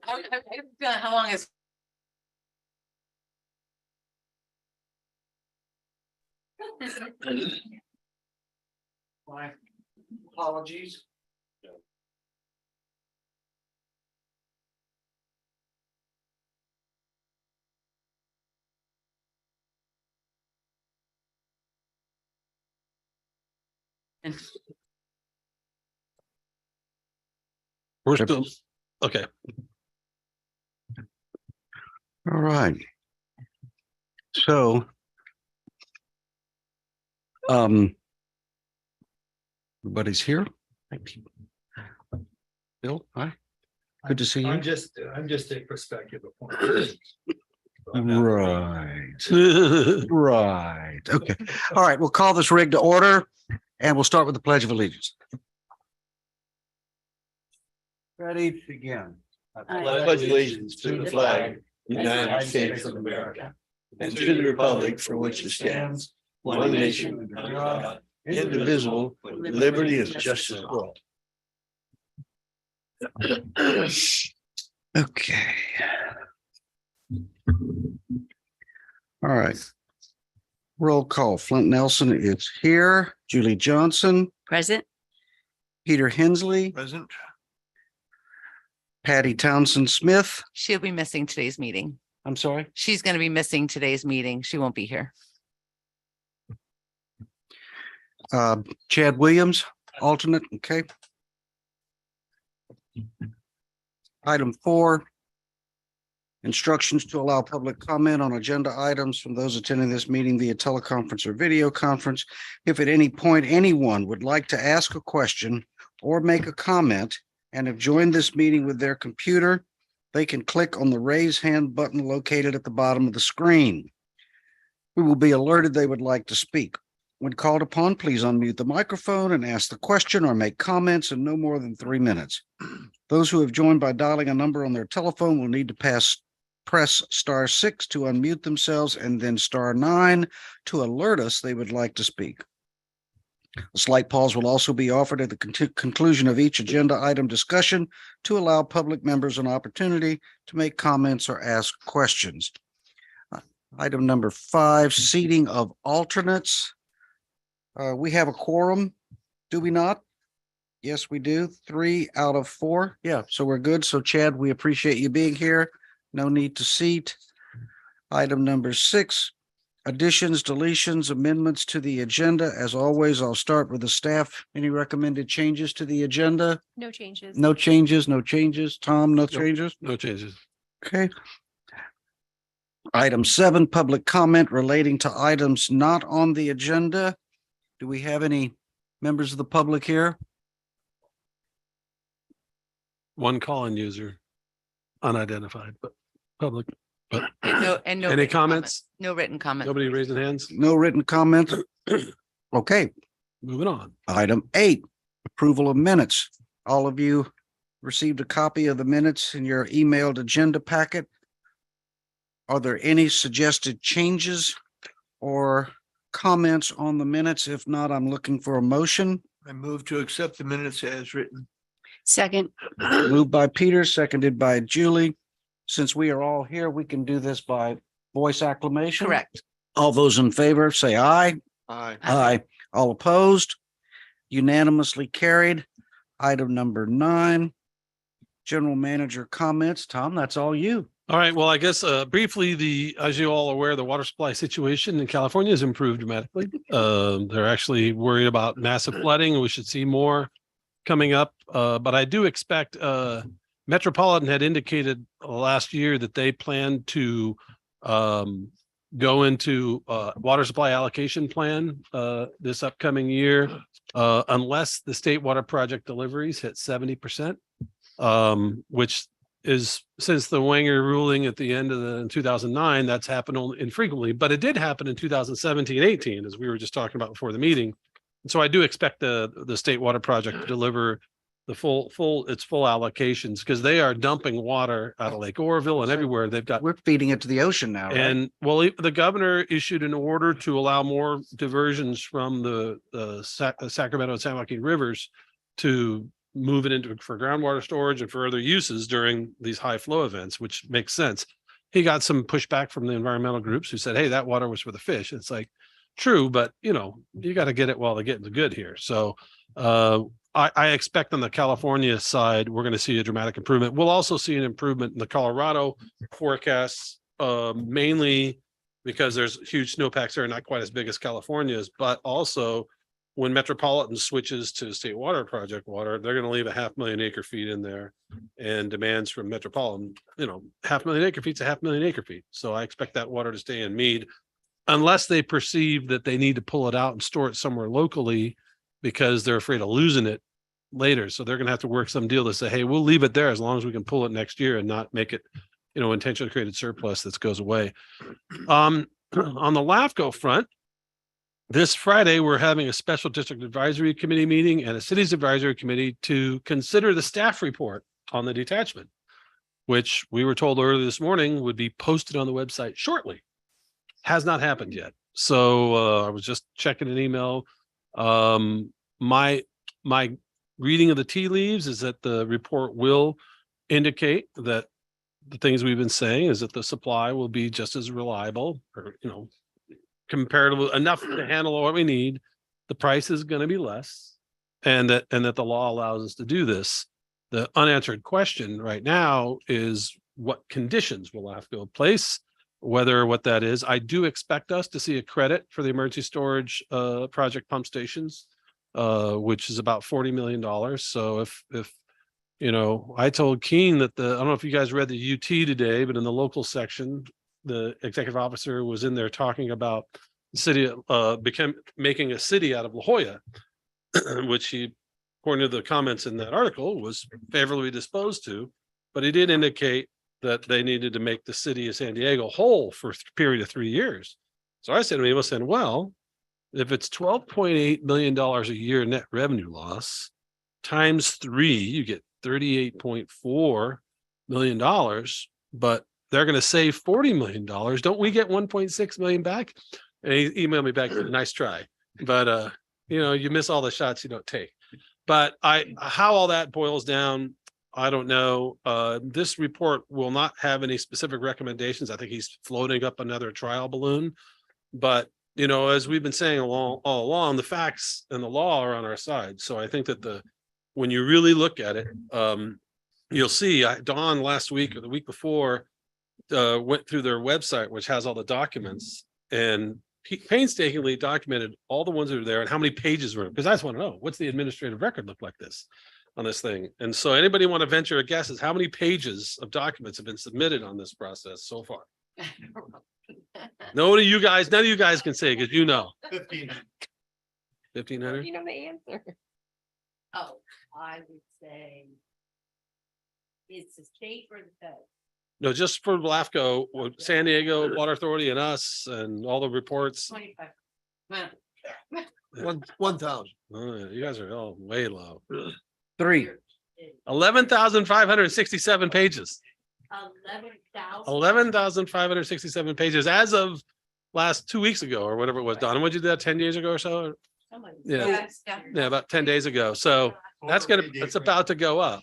How long is? My apologies. We're still, okay. All right. So. Everybody's here. Bill, hi. Good to see you. I'm just a perspective appointment. Right. Right. Okay. All right. We'll call this rig to order and we'll start with the Pledge of Allegiance. Ready, begin. I pledge allegiance to the flag, of the United States of America, and to the republic for which it stands, one nation under God, indivisible, with liberty and justice for all. Okay. All right. Roll call. Flint Nelson is here. Julie Johnson, Present. Peter Hensley, Present. Patty Townsend Smith. She'll be missing today's meeting. I'm sorry. She's going to be missing today's meeting. She won't be here. Chad Williams, alternate. Okay. Item 4. Instructions to allow public comment on agenda items from those attending this meeting via teleconference or video conference. If at any point anyone would like to ask a question or make a comment and have joined this meeting with their computer, they can click on the raise hand button located at the bottom of the screen. We will be alerted they would like to speak. When called upon, please unmute the microphone and ask the question or make comments in no more than 3 minutes. Those who have joined by dialing a number on their telephone will need to press *6 to unmute themselves and then *9 to alert us they would like to speak. A slight pause will also be offered at the conclusion of each agenda item discussion to allow public members an opportunity to make comments or ask questions. Item number 5, seating of alternates. We have a quorum, do we not? Yes, we do. 3 out of 4. Yeah, so we're good. So Chad, we appreciate you being here. No need to seat. Item number 6, additions, deletions, amendments to the agenda. As always, I'll start with the staff. Any recommended changes to the agenda? No changes. No changes, no changes. Tom, no changes? No changes. Okay. Item 7, public comment relating to items not on the agenda. Do we have any members of the public here? One call-in user, unidentified, but public. But No any written comments? No written comment. Nobody raising hands? No written comments? Okay. Moving on. Item 8, approval of minutes. All of you received a copy of the minutes in your emailed agenda packet. Are there any suggested changes or comments on the minutes? If not, I'm looking for a motion. I move to accept the minutes as written. Second. Moved by Peter, seconded by Julie. Since we are all here, we can do this by voice acclamation. Correct. All those in favor, say aye. Aye. Aye. All opposed? Unanimously carried. Item number 9, general manager comments. Tom, that's all you. All right. Well, I guess briefly, as you all are aware, the water supply situation in California has improved dramatically. They're actually worried about massive flooding. We should see more coming up. But I do expect Metropolitan had indicated last year that they plan to go into water supply allocation plan this upcoming year unless the state water project deliveries hit 70%, which is since the Wenger ruling at the end of in 2009, that's happened only infrequently, but it did happen in 2017, 18, as we were just talking about before the meeting. And so I do expect the state water project to deliver the full allocations because they are dumping water out of Lake Oroville and everywhere. They've got, We're feeding it to the ocean now, right? and well, the governor issued an order to allow more diversions from the Sacramento and San Joaquin rivers to move it into for groundwater storage and for other uses during these high flow events, which makes sense. He got some pushback from the environmental groups who said, hey, that water was for the fish. It's like, true, but you got to get it while they're getting the good here. So I expect on the California side, we're going to see a dramatic improvement. We'll also see an improvement in the Colorado forecasts, mainly because there's huge snowpacks there, not quite as big as California's, but also when Metropolitan switches to State Water Project water, they're going to leave a 500,000 acre feet in there, and demands from Metropolitan, 500,000 acre feet to 500,000 acre feet. So I expect that water to stay in Mead unless they perceive that they need to pull it out and store it somewhere locally because they're afraid of losing it later. So they're going to have to work some deal to say, hey, we'll leave it there as long as we can pull it next year and not make it, intentionally created surplus that goes away. On the LAFCO front, this Friday, we're having a special district advisory committee meeting and a city's advisory committee to consider the staff report on the detachment, which we were told earlier this morning would be posted on the website shortly. Has not happened yet. So I was just checking an email. My reading of the tea leaves is that the report will indicate that the things we've been saying is that the supply will be just as reliable, or comparatively enough to handle what we need. The price is going to be less, and that the law allows us to do this. The unanswered question right now is what conditions will LAFCO place, what that is. I do expect us to see a credit for the emergency storage project pump stations, which is about $40 million. So if I told Keene that I don't know if you guys read the UT today, but in the local section, the executive officer was in there talking about the city making a city out of La Jolla, which he, according to the comments in that article, was favorably disposed to, but he did indicate that they needed to make the city of San Diego whole for a period of 3 years. So I said to him, well, if it's $12.8 million a year net revenue loss times 3, you get $38.4 million, but they're going to save $40 million. Don't we get 1.6 million back? And he emailed me back, nice try. But, you miss all the shots you don't take. But how all that boils down, I don't know. This report will not have any specific recommendations. I think he's floating up another trial balloon. But, as we've been saying all along, the facts and the law are on our side. So I think that when you really look at it, you'll see Dawn last week or the week before went through their website, which has all the documents, and painstakingly documented all the ones that are there and how many pages were, because I just want to know, what's the administrative record look like on this thing? And so anybody want to venture a guess as how many pages of documents have been submitted on this process so far? None of you guys can say, because 1,500. You know the answer. Oh, I would say it's the state or the fed. No, just for LAFCO, San Diego Water Authority and us and all the reports. 25. 1,000. Oh, yeah, you guys are all way low. 3. 11,567 pages. 11,000. 11,567 pages as of last 2 weeks ago or whatever it was. Donna, would you do that 10 days ago or so? Yeah. Yeah, about 10 days ago. So it's about to go up.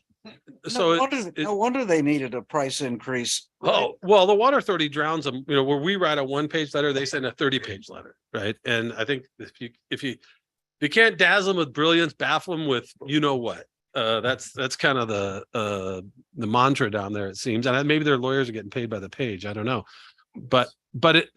So no wonder they needed a price increase. Oh, well, the Water Authority drowns them, where we write a 1-page letter, they send a 30-page letter, right? And I think if you can't dazzle them with brilliance, baffle them with what. That's kind of the mantra down there, it seems. And maybe their lawyers are getting paid by the page. I don't know. But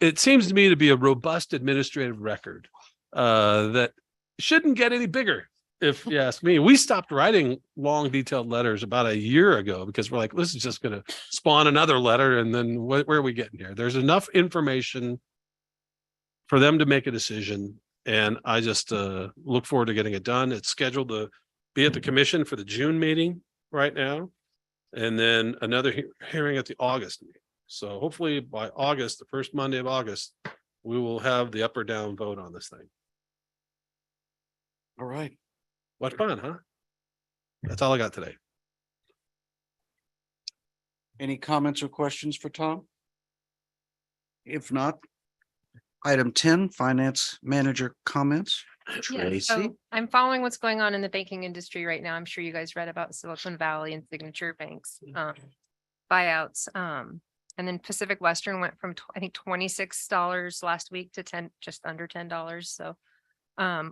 it seems to me to be a robust administrative record that shouldn't get any bigger. If you ask me, we stopped writing long, detailed letters about a year ago because we're like, this is just going to spawn another letter. And then where are we getting here? There's enough information for them to make a decision. And I just look forward to getting it done. It's scheduled to be at the commission for the June meeting right now. And then another hearing at the August meeting. So hopefully by August, the first Monday of August, we will have the up or down vote on this thing. All right. What fun, huh? That's all I got today. Any comments or questions for Tom? If not, item 10, finance manager comments. Yeah, Tracy? so I'm following what's going on in the banking industry right now. I'm sure you guys read about Silicon Valley and Signature Banks buyouts. And then Pacific Western went from I think $26 last week to just under $10. So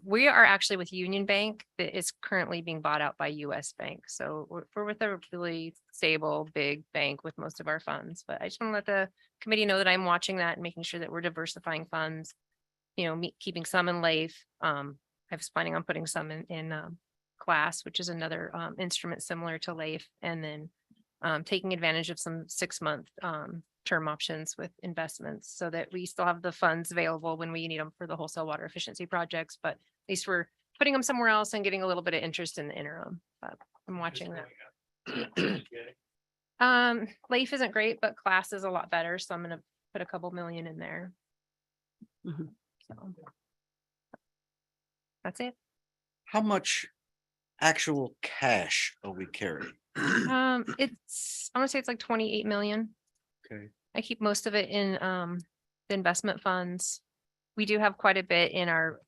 we are actually with Union Bank that is currently being bought out by US Bank. So we're with a really stable, big bank with most of our funds. But I just want to let the committee know that I'm watching that and making sure that we're diversifying funds. Keeping some in Leif. I was planning on putting some in Class, which is another instrument similar to Leif, and then taking advantage of some 6-month term options with investments so that we still have the funds available when we need them for the wholesale water efficiency projects, but at least we're putting them somewhere else and getting a little bit of interest in the interim. But I'm watching that. Leif isn't great, but Class is a lot better, so I'm gonna put a couple million in there. Mhm. So that's it. How much actual cash are we carrying? I want to say it's like 28 million. Okay. I keep most of it in the investment funds. We do have quite a bit in our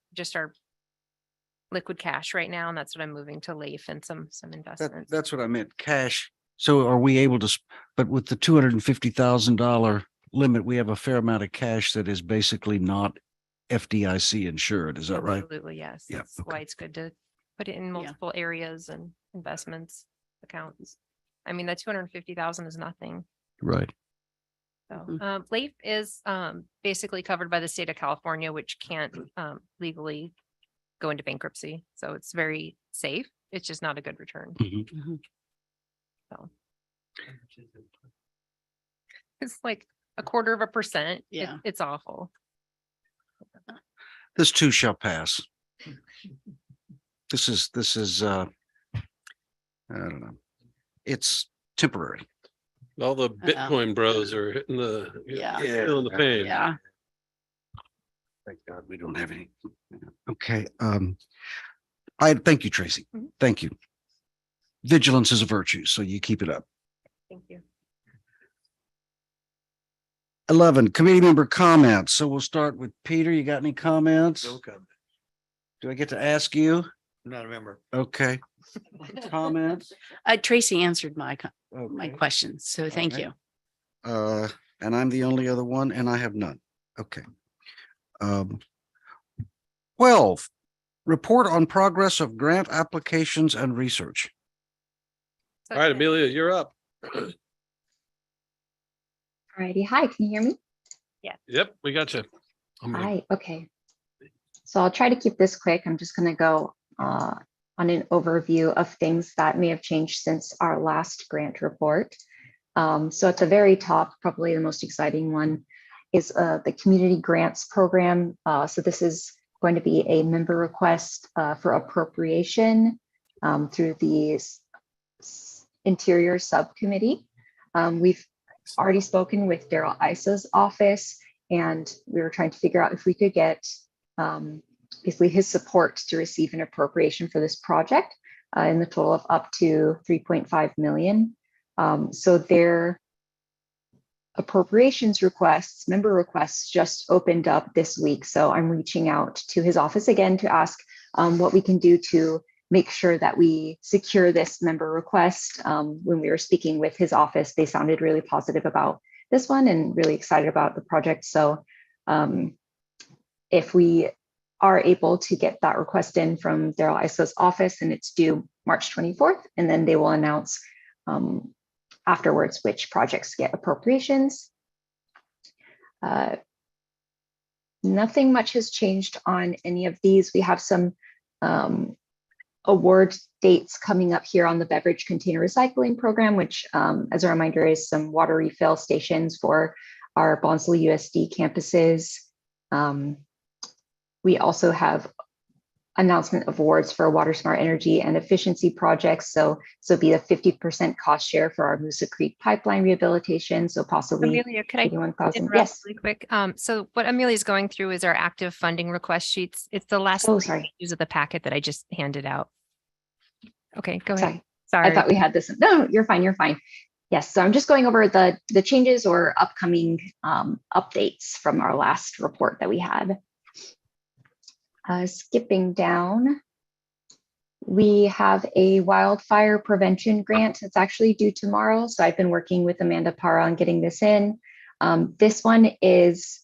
liquid cash right now, and that's what I'm moving to Leif and some investments. That's what I meant, cash. So are we able to, but with the $250,000 limit, we have a fair amount of cash that is basically not FDIC insured, is that right? Absolutely, yes. Yeah, That's why it's good to put it in multiple areas and investments accounts. I mean, that 250,000 is nothing. Right. So, Leif is basically covered by the state of California, which can't legally go into bankruptcy. So it's very safe. It's just not a good return. Mhm. So it's like 1/4%. Yeah. It's awful. This too shall pass. This is I don't know. It's temporary. All the Bitcoin bros are hitting the, Yeah. feeling the pain. Yeah. Thank God we don't have any. Okay, I thank you, Tracy. Mhm. Thank you. Vigilance is a virtue, so you keep it up. Thank you. 11, committee member comments. So we'll start with Peter. You got any comments? No comment. Do I get to ask you? I'm not a member. Okay. Comments? Tracy answered my Okay. questions, so thank right. you. And I'm the only other one, and I have none. Okay. 12, report on progress of grant applications and research. So All right, Amelia, you're up. Alrighty, hi, can you hear me? Yep, we got you. Hi, okay. So I'll try to keep this quick. I'm just gonna go on an overview of things that may have changed since our last grant report. So at the very top, probably the most exciting one is the community grants program. So this is going to be a member request for appropriation through the Interior Subcommittee. We've already spoken with Daryl Isa's office, and we were trying to figure out if we could get basically his support to receive an appropriation for this project in the total of up to 3.5 million. So their appropriations requests, member requests just opened up this week. So I'm reaching out to his office again to ask what we can do to make sure that we secure this member request. When we were speaking with his office, they sounded really positive about this one and really excited about the project. So if we are able to get that request in from Daryl Isa's office, and it's due March 24th, and then they will announce afterwards which projects get appropriations. Nothing much has changed on any of these. We have some award dates coming up here on the beverage container recycling program, which as a reminder is some water refill stations for our Bonsall USD campuses. We also have announcement of awards for water smart energy and efficiency projects. So be a 50% cost share for our Moosa Creek pipeline rehabilitation. So possibly Amelia, could I 81,000. interrupt Yes. really quick? So what Amelia's going through is our active funding request sheets. It's the last Oh, three sorry. pages of the packet that I just handed out. Okay, go ahead. Sorry. Sorry. I thought we had this. No, you're fine. You're fine. Yes. So I'm just going over the changes or upcoming updates from our last report that we had. Skipping down, we have a wildfire prevention grant that's actually due tomorrow. So I've been working with Amanda Parra on getting this in. This one is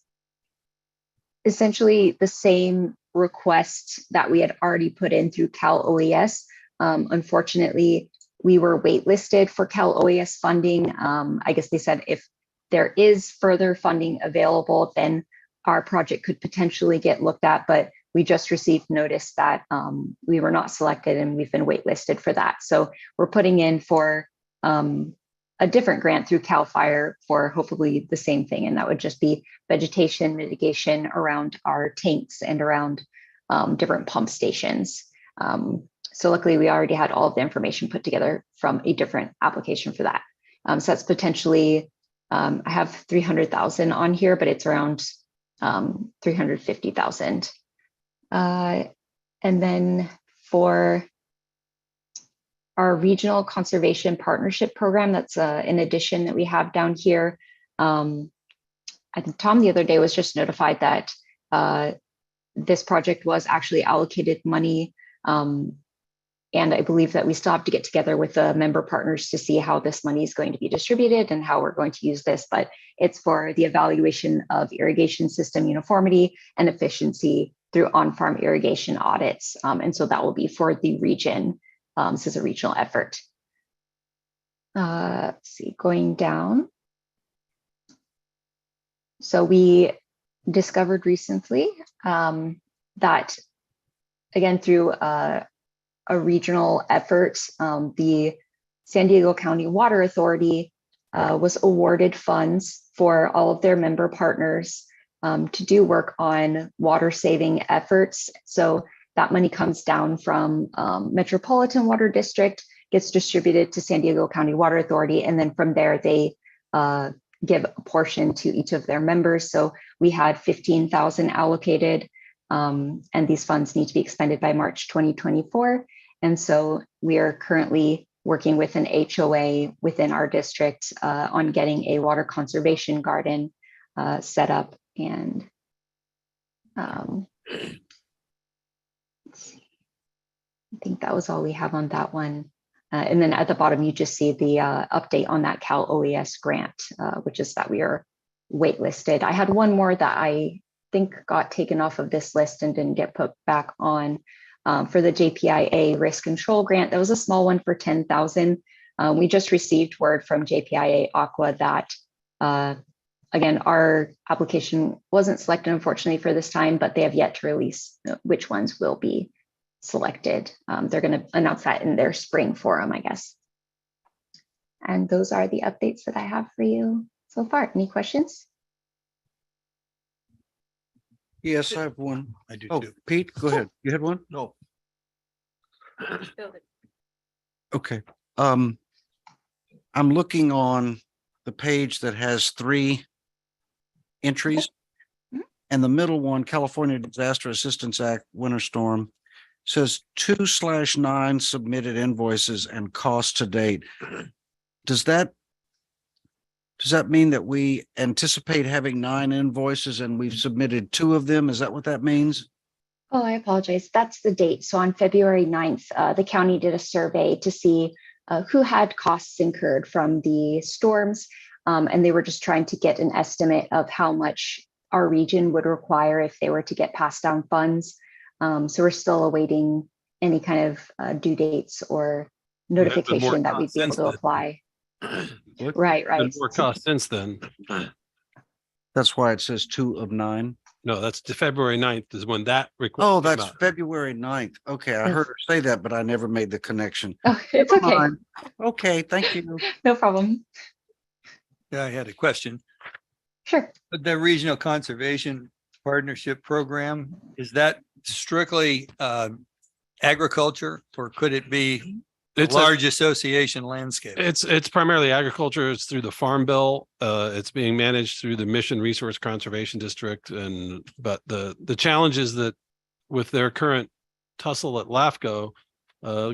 essentially the same request that we had already put in through Cal OES. Unfortunately, we were waitlisted for Cal OES funding. I guess they said if there is further funding available, then our project could potentially get looked at, but we just received notice that we were not selected and we've been waitlisted for that. So we're putting in for a different grant through CAL FIRE for hopefully the same thing. And that would just be vegetation mitigation around our tanks and around different pump stations. So luckily we already had all of the information put together from a different application for that. So that's potentially, I have 300,000 on here, but it's around 350,000. And then for our regional conservation partnership program, that's an addition that we have down here. I think Tom the other day was just notified that this project was actually allocated money. And I believe that we still have to get together with the member partners to see how this money is going to be distributed and how we're going to use this, but it's for the evaluation of irrigation system uniformity and efficiency through on-farm irrigation audits. And so that will be for the region. This is a regional effort. Let's see, going down. So we discovered recently that, again, through a regional effort, the San Diego County Water Authority was awarded funds for all of their member partners to do work on water saving efforts. So that money comes down from Metropolitan Water District, gets distributed to San Diego County Water Authority, and then from there they give a portion to each of their members. So we had 15,000 allocated, and these funds need to be expended by March 2024. And so we are currently working with an HOA within our district on getting a water conservation garden set up. And let's see. I think that was all we have on that one. And then at the bottom, you just see the update on that Cal OES grant, which is that we are waitlisted. I had one more that I think got taken off of this list and didn't get put back on for the JPIA risk control grant. That was a small one for 10,000. We just received word from JPIA Aqua that, again, our application wasn't selected, unfortunately, for this time, but they have yet to release which ones will be selected. They're going to announce that in their spring forum, I guess. And those are the updates that I have for you so far. Any questions? Yes, I have one. I do Oh, too. Pete, go ahead. You had one? No. Okay. I'm looking on the page that has 3 entries. And the middle one, California Disaster Assistance Act, Winter Storm, says 2/9 submitted invoices and cost to date. Does that mean that we anticipate having 9 invoices and we've submitted 2 of them? Is that what that means? Oh, I apologize. That's the date. So on February 9th, the county did a survey to see who had costs incurred from the storms. And they were just trying to get an estimate of how much our region would require if they were to get passed down funds. So we're still awaiting any kind of due dates or notification that we'd be able to apply. Right. Been more cost since then. That's why it says 2 of 9. No, that's the February 9th is when that request. Oh, came that's out. February 9th. Okay, I heard her say that, but I never made the connection. Oh, it's Never okay. mind. Okay, thank you. No problem. Yeah, I had a question. Sure. The Regional Conservation Partnership Program, is that strictly agriculture, or could it be It's a- large association landscape? It's primarily agriculture. It's through the Farm Bill. It's being managed through the Mission Resource Conservation District. But the challenge is that with their current tussle at LAFCO,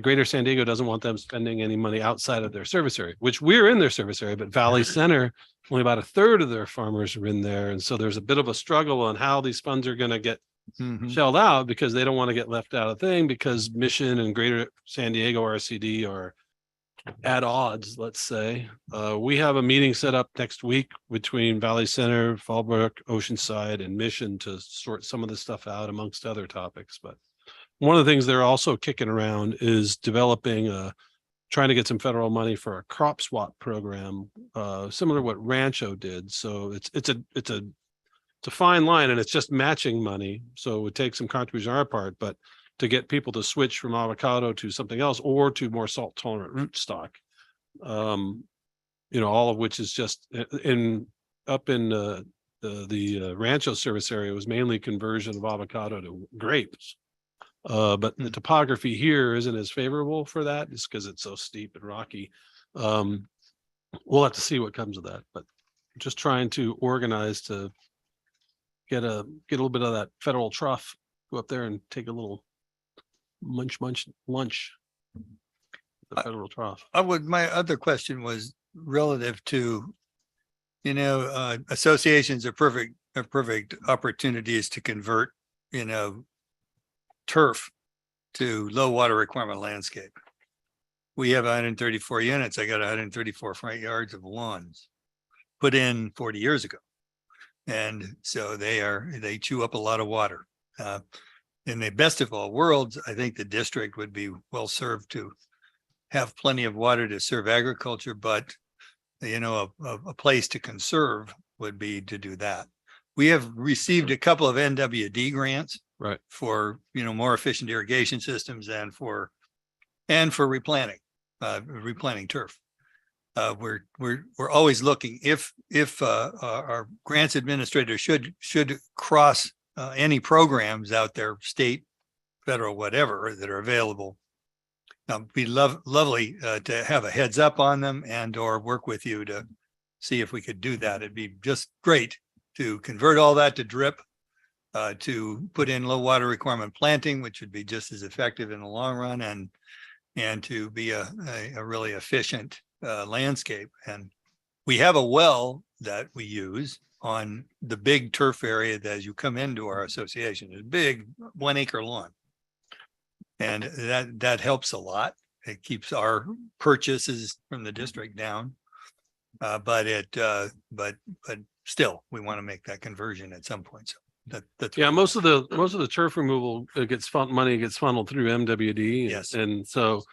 Greater San Diego doesn't want them spending any money outside of their service area, which we're in their service area, but Valley Center, only about 1/3 of their farmers are in there. And so there's a bit of a struggle on how these funds are going to get Mhm. shelled out because they don't want to get left out of the thing because Mission and Greater San Diego RCD are at odds, let's say. We have a meeting set up next week between Valley Center, Fallbrook, Oceanside, and Mission to sort some of this stuff out amongst other topics. But one of the things they're also kicking around is developing trying to get some federal money for a crop swap program, similar to what Rancho did. So it's a fine line, and it's just matching money. So it would take some contribution on our part, but to get people to switch from avocado to something else or to more salt tolerant rootstock. All of which is just up in the Rancho service area was mainly conversion of avocado to grapes. But the topography here isn't as favorable for that, just because it's so steep and rocky. We'll have to see what comes of that, but just trying to organize to get a little bit of that federal trough, go up there and take a little lunch. The federal trough. My other question was relative to, associations are perfect opportunities to convert, turf to low water requirement landscape. We have 134 units. I got 134 front yards of lawns put in 40 years ago. And so they chew up a lot of water. In the best of all worlds, I think the district would be well served to have plenty of water to serve agriculture, but a place to conserve would be to do that. We have received a couple of NWD grants, Right, for more efficient irrigation systems and for replanting turf. We're always looking if our grants administrator should cross any programs out there, state, federal, whatever, that are available. It'd be lovely to have a heads up on them and or work with you to see if we could do that. It'd be just great to convert all that to drip, to put in low water requirement planting, which would be just as effective in the long run, and to be a really efficient landscape. And we have a well that we use on the big turf area that as you come into our association, it's a big 1 acre lawn. And that helps a lot. It keeps our purchases from the district down. But still, we want to make that conversion at some point. So that's most of the turf removal money gets funneled through MWD. Yes. And so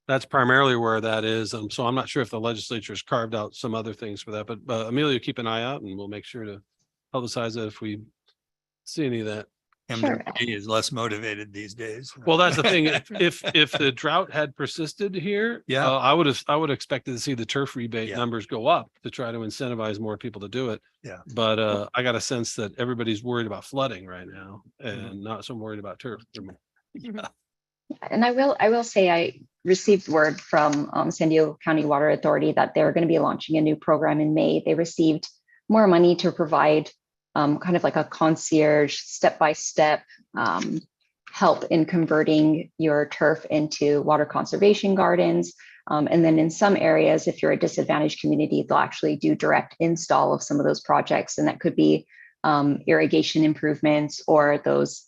that's primarily where that is. So I'm not sure if the legislature has carved out some other things for that, but Amelia, keep an eye out and we'll make sure to publicize it if we see any of that. Sure. MWD is less motivated these days. Well, that's the thing. If the drought had persisted here, Yeah. I would have expected to see the turf rebate Yeah. numbers go up to try to incentivize more people to do it. Yeah. But I got a sense that everybody's worried about flooding right now Mm-hmm. and not so worried about turf. And I will say I received word from San Diego County Water Authority that they're going to be launching a new program in May. They received more money to provide kind of like a concierge step-by-step help in converting your turf into water conservation gardens. And then in some areas, if you're a disadvantaged community, they'll actually do direct install of some of those projects. And that could be irrigation improvements or those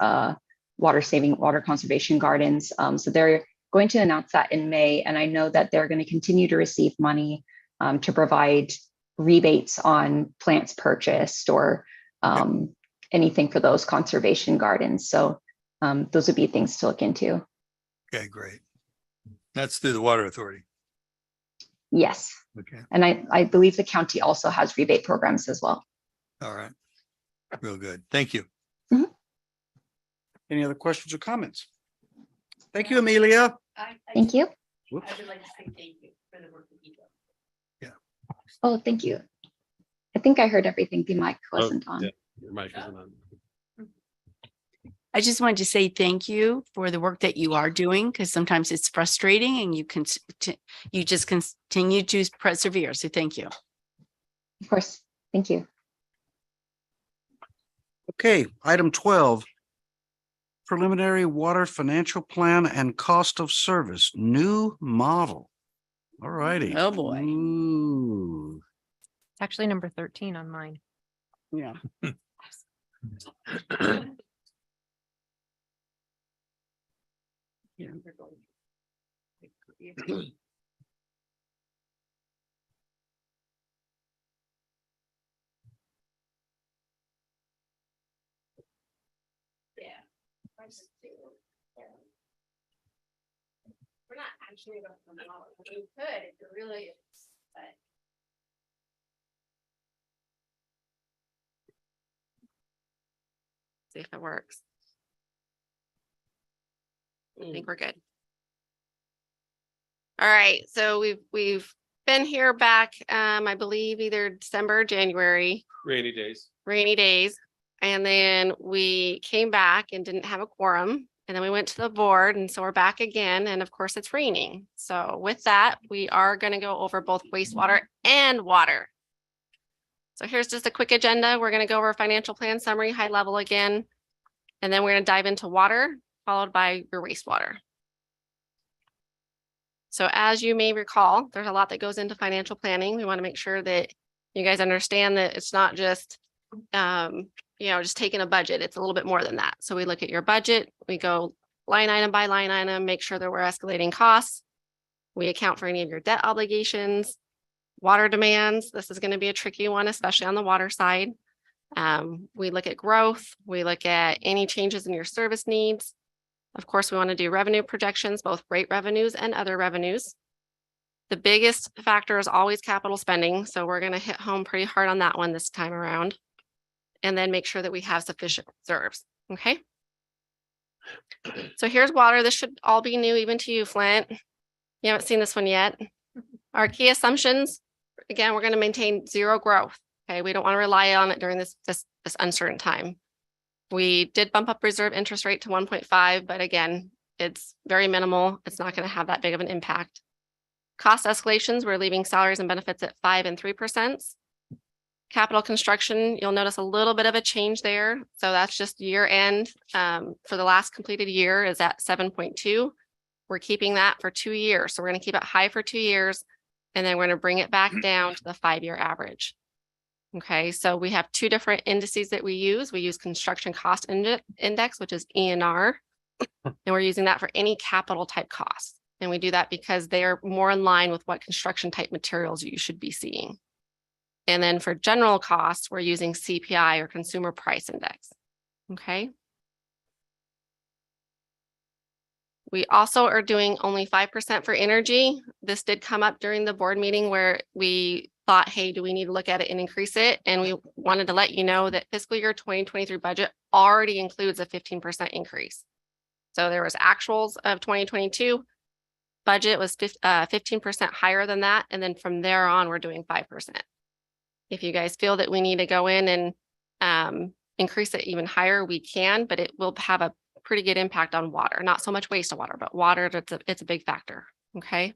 water conservation gardens. So they're going to announce that in May. And I know that they're going to continue to receive money to provide rebates on plants purchased or anything for those conservation gardens. So those would be things to look into. Okay, great. That's through the water authority. Yes. Okay, And I believe the county also has rebate programs as well. all right. Real good. Thank you. Any other questions or comments? Thank you, Amelia. Thank you. I would like to say thank you for the work that you do. Oh, thank you. I think I heard everything. The mic wasn't on. yeah. Your mic isn't on. I just wanted to say thank you for the work that you are doing, because sometimes it's frustrating and you just continue to persevere. So thank you. Of course. Thank you. Okay, item 12. Preliminary water financial plan and cost of service, new model. All righty. Oh, boy. Ooh. It's actually number 13 on mine. Yeah. Yeah. Yeah. We're not actually going to know. We could if it really is, but. See if it works. I think we're good. All right, so we've been here back, I believe either December, or January, Rainy days. rainy days. And then we came back and didn't have a quorum. And then we went to the board, and so we're back again, and of course it's raining. So with that, we are gonna go over both wastewater and water. So here's just a quick agenda. We're gonna go over financial plan summary, high level again. And then we're gonna dive into water, followed by your wastewater. So as you may recall, there's a lot that goes into financial planning. We want to make sure that you guys understand that it's not just, just taking a budget. It's a little bit more than that. So we look at your budget, we go line item by line item, make sure that we're escalating costs. We account for any of your debt obligations, water demands. This is going to be a tricky one, especially on the water side. We look at growth. We look at any changes in your service needs. Of course, we want to do revenue projections, both rate revenues and other revenues. The biggest factor is always capital spending. So we're going to hit home pretty hard on that one this time around. And then make sure that we have sufficient reserves. Okay. So here's water. This should all be new even to you, Flint. You haven't seen this one yet. Our key assumptions, again, we're going to maintain zero growth. Okay. We don't want to rely on it during this uncertain time. We did bump up reserve interest rate to 1.5, but again, it's very minimal. It's not going to have that big of an impact. Cost escalations, we're leaving salaries and benefits at 5% and 3%. Capital construction, you'll notice a little bit of a change there. So that's just year end for the last completed year is at 7.2. We're keeping that for 2 years. So we're going to keep it high for 2 years, and then we're going to bring it back down to the 5-year average. Okay, so we have 2 different indices that we use. We use construction cost index, which is ENR, and we're using that for any capital type costs. And we do that because they're more in line with what construction type materials you should be seeing. And then for general costs, we're using CPI or consumer price index. Okay. We also are doing only 5% for energy. This did come up during the board meeting where we thought, hey, do we need to look at it and increase it? And we wanted to let you know that fiscal year 2023 budget already includes a 15% increase. So there was actuals of 2022. Budget was 15% higher than that. And then from there on, we're doing 5%. If you guys feel that we need to go in and increase it even higher, we can, but it will have a pretty good impact on water. Not so much wastewater, but water, it's a big factor. Okay.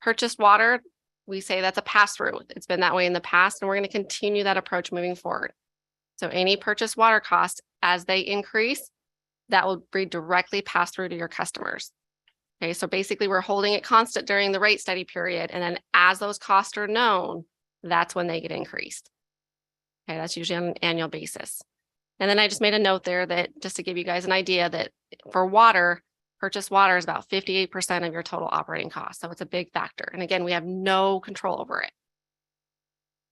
Purchased water, we say that's a pass-through. It's been that way in the past, and we're going to continue that approach moving forward. So any purchased water costs, as they increase, that will be directly passed through to your customers. Okay, so basically we're holding it constant during the rate study period. And then as those costs are known, that's when they get increased. Okay, that's usually on an annual basis. And then I just made a note there that just to give you guys an idea that for water, purchased water is about 58% of your total operating cost. So it's a big factor. And again, we have no control over it.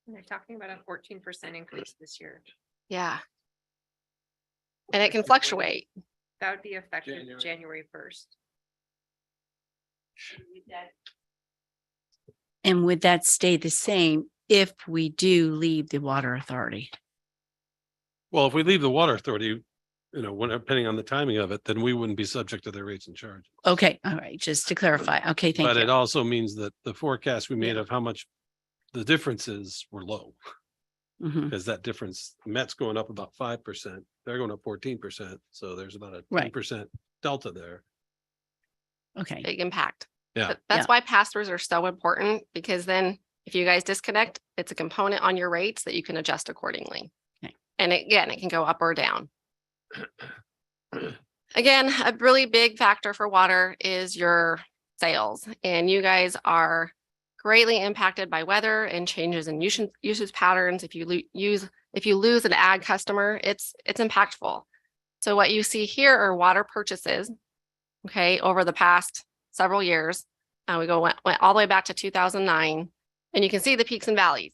And they're talking about a 14% increase this year. Yeah. And it can fluctuate. That would be effective January 1st. And would that stay the same if we do leave the water authority? Well, if we leave the water authority, depending on the timing of it, then we wouldn't be subject to their rates and charges. Okay, all right, just to clarify. Okay, thank But it you. also means that the forecast we made of how much the differences were low, Mhm. because that difference, Met's going up about 5%. They're going up 14%. So there's about a Right. 10% delta there. Okay, Big impact. Yeah. But that's why pass-throughs are so important, because then if you guys disconnect, it's a component on your rates that you can adjust accordingly. Okay. And again, it can go up or down. Again, a really big factor for water is your sales, and you guys are greatly impacted by weather and changes in usage patterns. If you lose an ag customer, it's impactful. So what you see here are water purchases. Okay, over the past several years. Went all the way back to 2009, and you can see the peaks and valleys,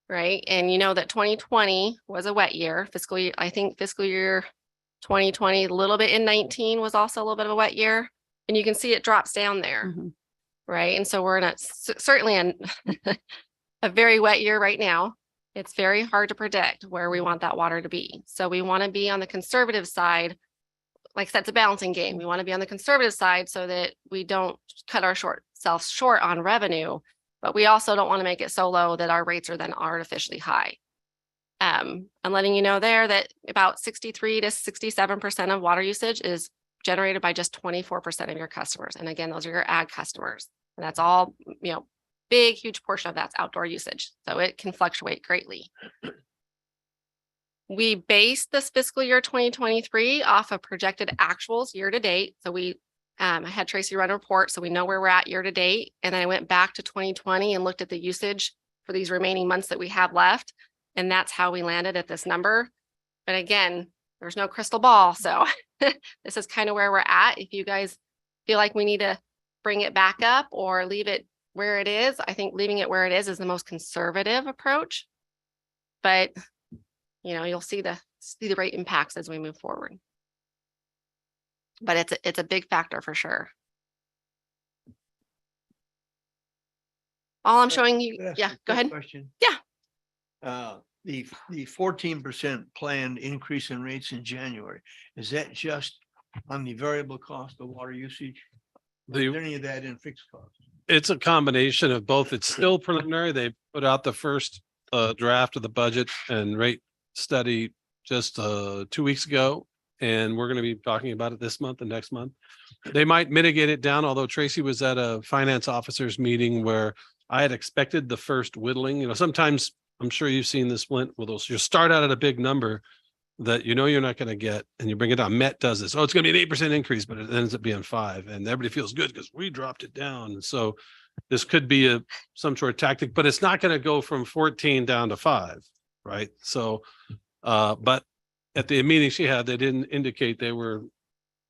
right? And you know that 2020 was a wet year, fiscal year, I think fiscal year 2020, a little bit in 19 was also a little bit of a wet year. And you can see it drops down there, Mhm. right? And so we're in certainly in a very wet year right now. It's very hard to predict where we want that water to be. So we want to be on the conservative side. Like that's a balancing game. We want to be on the conservative side so that we don't cut ourselves short on revenue, but we also don't want to make it so low that our rates are then artificially high. I'm letting you know there that about 63 to 67% of water usage is generated by just 24% of your customers. And again, those are your ag customers. And that's all, big, huge portion of that's outdoor usage. So it can fluctuate greatly. We based this fiscal year 2023 off of projected actuals year to date. So I had Tracy run a report, so we know where we're at year to date. And then I went back to 2020 and looked at the usage for these remaining months that we have left. And that's how we landed at this number. But again, there's no crystal ball. So this is kind of where we're at. If you guys feel like we need to bring it back up or leave it where it is, I think leaving it where it is the most conservative approach. But you'll see the rate impacts as we move forward. But it's a big factor for sure. All I'm showing you, Could I ask yeah, a go quick ahead. Question? Yeah. The 14% planned increase in rates in January, is that just on the variable cost of water usage? Or is any of that in fixed costs? It's a combination of both. It's still preliminary. They put out the first draft of the budget and rate study just 2 weeks ago. And we're going to be talking about it this month and next month. They might mitigate it down, although Tracy was at a finance officers meeting where I had expected the first whittling. Sometimes I'm sure you've seen this, Flint, with those. You start out at a big number that you're not going to get, and you bring it down. Met does this. Oh, it's going to be an 8% increase, but it ends up being 5%, and everybody feels good because we dropped it down. And so this could be some sort of tactic, but it's not going to go from 14 down to 5, right? So, but at the meeting she had, they didn't indicate they were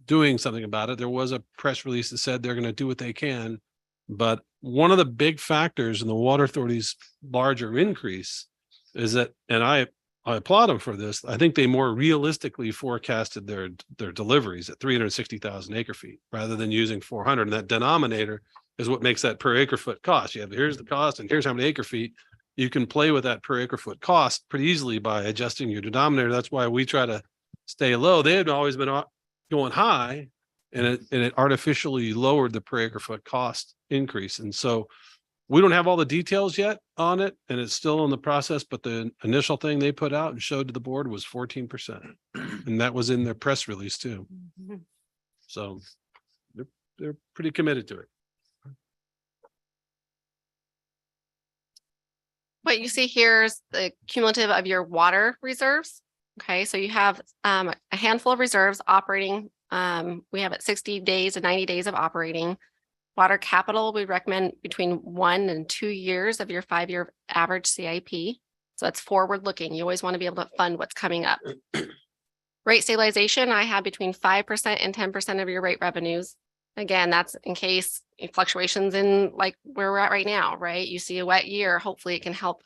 doing something about it. There was a press release that said they're going to do what they can. But one of the big factors in the water authority's larger increase is that, and I applaud them for this, I think they more realistically forecasted their deliveries at 360,000 acre feet rather than using 400. And that denominator is what makes that per acre foot cost. Here's the cost and here's how many acre feet. You can play with that per acre foot cost pretty easily by adjusting your denominator. That's why we try to stay low. They had always been going high, and it artificially lowered the per acre foot cost increase. And so we don't have all the details yet on it, and it's still in the process, but the initial thing they put out and showed to the board was 14%. And that was in their press release too. So they're pretty committed to it. What you see here is the cumulative of your water reserves. Okay, so you have a handful of reserves operating. We have at 60 days and 90 days of operating. Water capital, we recommend between 1 and 2 years of your 5-year average CIP. So that's forward looking. You always want to be able to fund what's coming up. Rate stabilization, I have between 5% and 10% of your rate revenues. Again, that's in case fluctuations in like where we're at right now, right? You see a wet year, hopefully it can help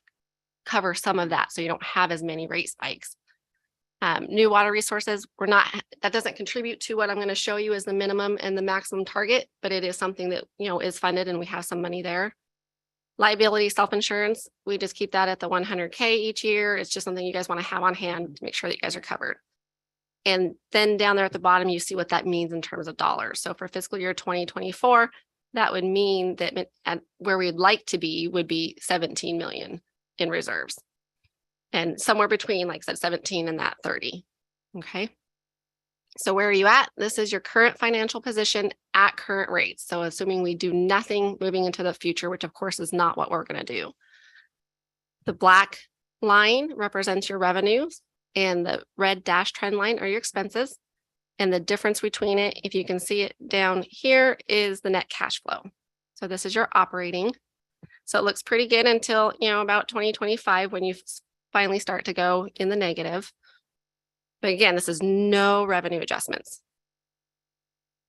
cover some of that so you don't have as many rate spikes. New water resources, that doesn't contribute to what I'm going to show you as the minimum and the maximum target, but it is something that, is funded and we have some money there. Liability self-insurance, we just keep that at the 100K each year. It's just something you guys want to have on hand to make sure that you guys are covered. And then down there at the bottom, you see what that means in terms of dollars. So for fiscal year 2024, that would mean that at where we'd like to be would be 17 million in reserves. And somewhere between, like I said, 17 and that 30. Okay. So where are you at? This is your current financial position at current rates. So assuming we do nothing moving into the future, which of course is not what we're going to do. The black line represents your revenues and the red dash trend line are your expenses. And the difference between it, if you can see it down here, is the net cash flow. So this is your operating. So it looks pretty good until, about 2025 when you finally start to go in the negative. But again, this is no revenue adjustments.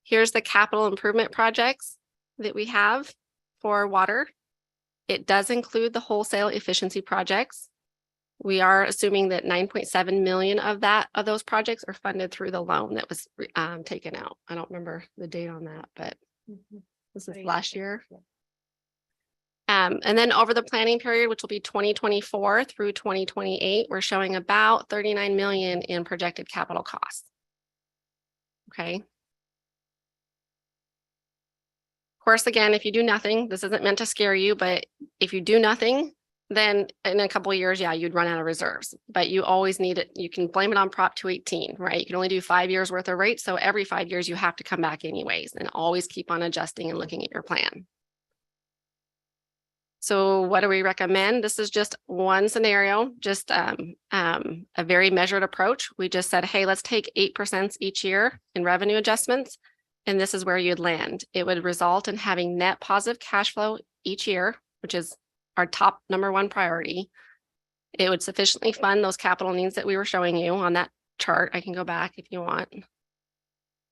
Here's the capital improvement projects that we have for water. It does include the wholesale efficiency projects. We are assuming that 9.7 million of those projects are funded through the loan that was taken out. I don't remember the date on that, but this is last year. And then over the planning period, which will be 2024 through 2028, we're showing about 39 million in projected capital costs. Okay. Of course, again, if you do nothing, this isn't meant to scare you, but if you do nothing, then in a couple of years, yeah, you'd run out of reserves, but you always need it. You can blame it on Prop 218, right? You can only do 5 years worth of rates. So every 5 years you have to come back anyways and always keep on adjusting and looking at your plan. So what do we recommend? This is just one scenario, just a very measured approach. We just said, hey, let's take 8% each year in revenue adjustments. And this is where you'd land. It would result in having net positive cash flow each year, which is our top #1 priority. It would sufficiently fund those capital needs that we were showing you on that chart. I can go back if you want.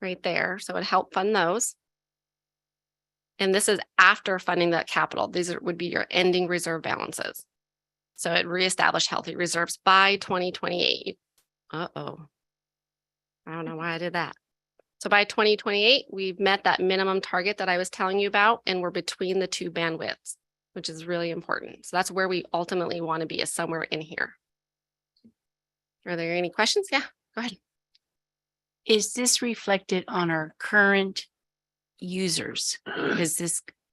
Right there. So it would help fund those. And this is after funding that capital. Would be your ending reserve balances. So it reestablished healthy reserves by 2028. Uh-oh. I don't know why I did that. So by 2028, we've met that minimum target that I was telling you about, and we're between the two bandwidths, which is really important. So that's where we ultimately want to be, is somewhere in here. Are there any questions? Yeah, go ahead. Is this reflected on our current users? Because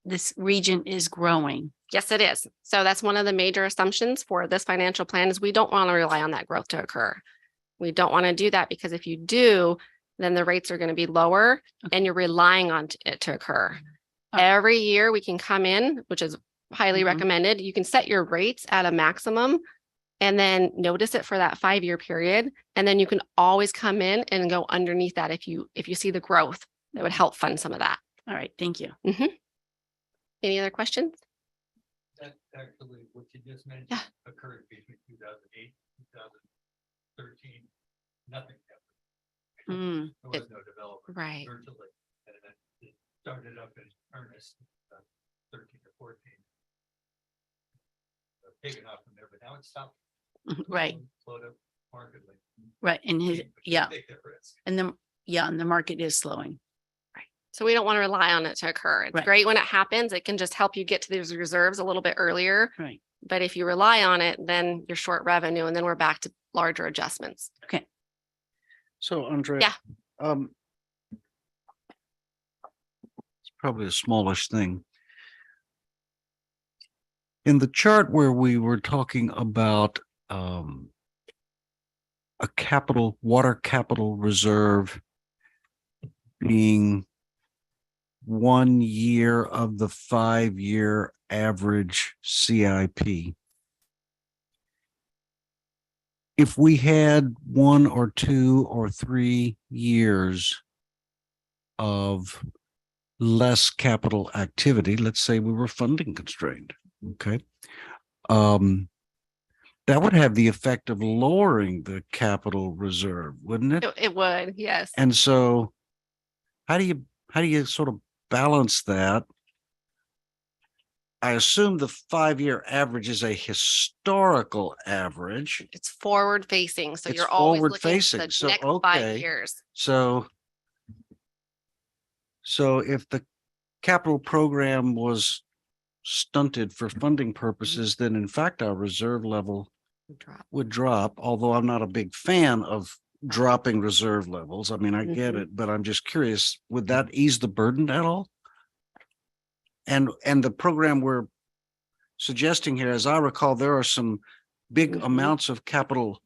this region is growing. Yes, it is. So that's one of the major assumptions for this financial plan, is we don't want to rely on that growth to occur. We don't want to do that, because if you do, then the rates are going to be lower and you're relying on it to occur. Every year we can come in, which is highly recommended. You can set your rates at a maximum and then notice it for that 5-year period. And then you can always come in and go underneath that if you see the growth that would help fund some of that. All right, thank you. Any other questions? That actually, what you just mentioned occurred between 2008, 2013. Nothing happened. There was no development. Right. Virtually. And then it started up in earnest, 13 or 14. Taken off from there, but now it's stopped. Right. Slowed up markedly. Right. And Take that risk. and the market is slowing. So we don't want to rely on it to occur. It's Right. great when it happens. It can just help you get to these reserves a little bit earlier. Right. But if you rely on it, then you're short revenue, and then we're back to larger adjustments. Okay. So Andrea. Yeah. It's probably the smallest thing. In the chart where we were talking about a water capital reserve being 1 year of the 5-year average CIP. If we had 1 or 2 or 3 years of less capital activity, let's say we were funding constrained, okay, that would have the effect of lowering the capital reserve, wouldn't it? It would, yes. And so how do you sort of balance that? I assume the 5-year average is a historical average. It's forward facing. So It's you're always looking at forward-facing. the So, next 5 okay. years. So if the capital program was stunted for funding purposes, then in fact our reserve level would drop, although I'm not a big fan of dropping reserve levels. I mean, I get it, but I'm just curious, would that ease the burden at all? And the program we're suggesting here, as I recall, there are some big amounts of capital,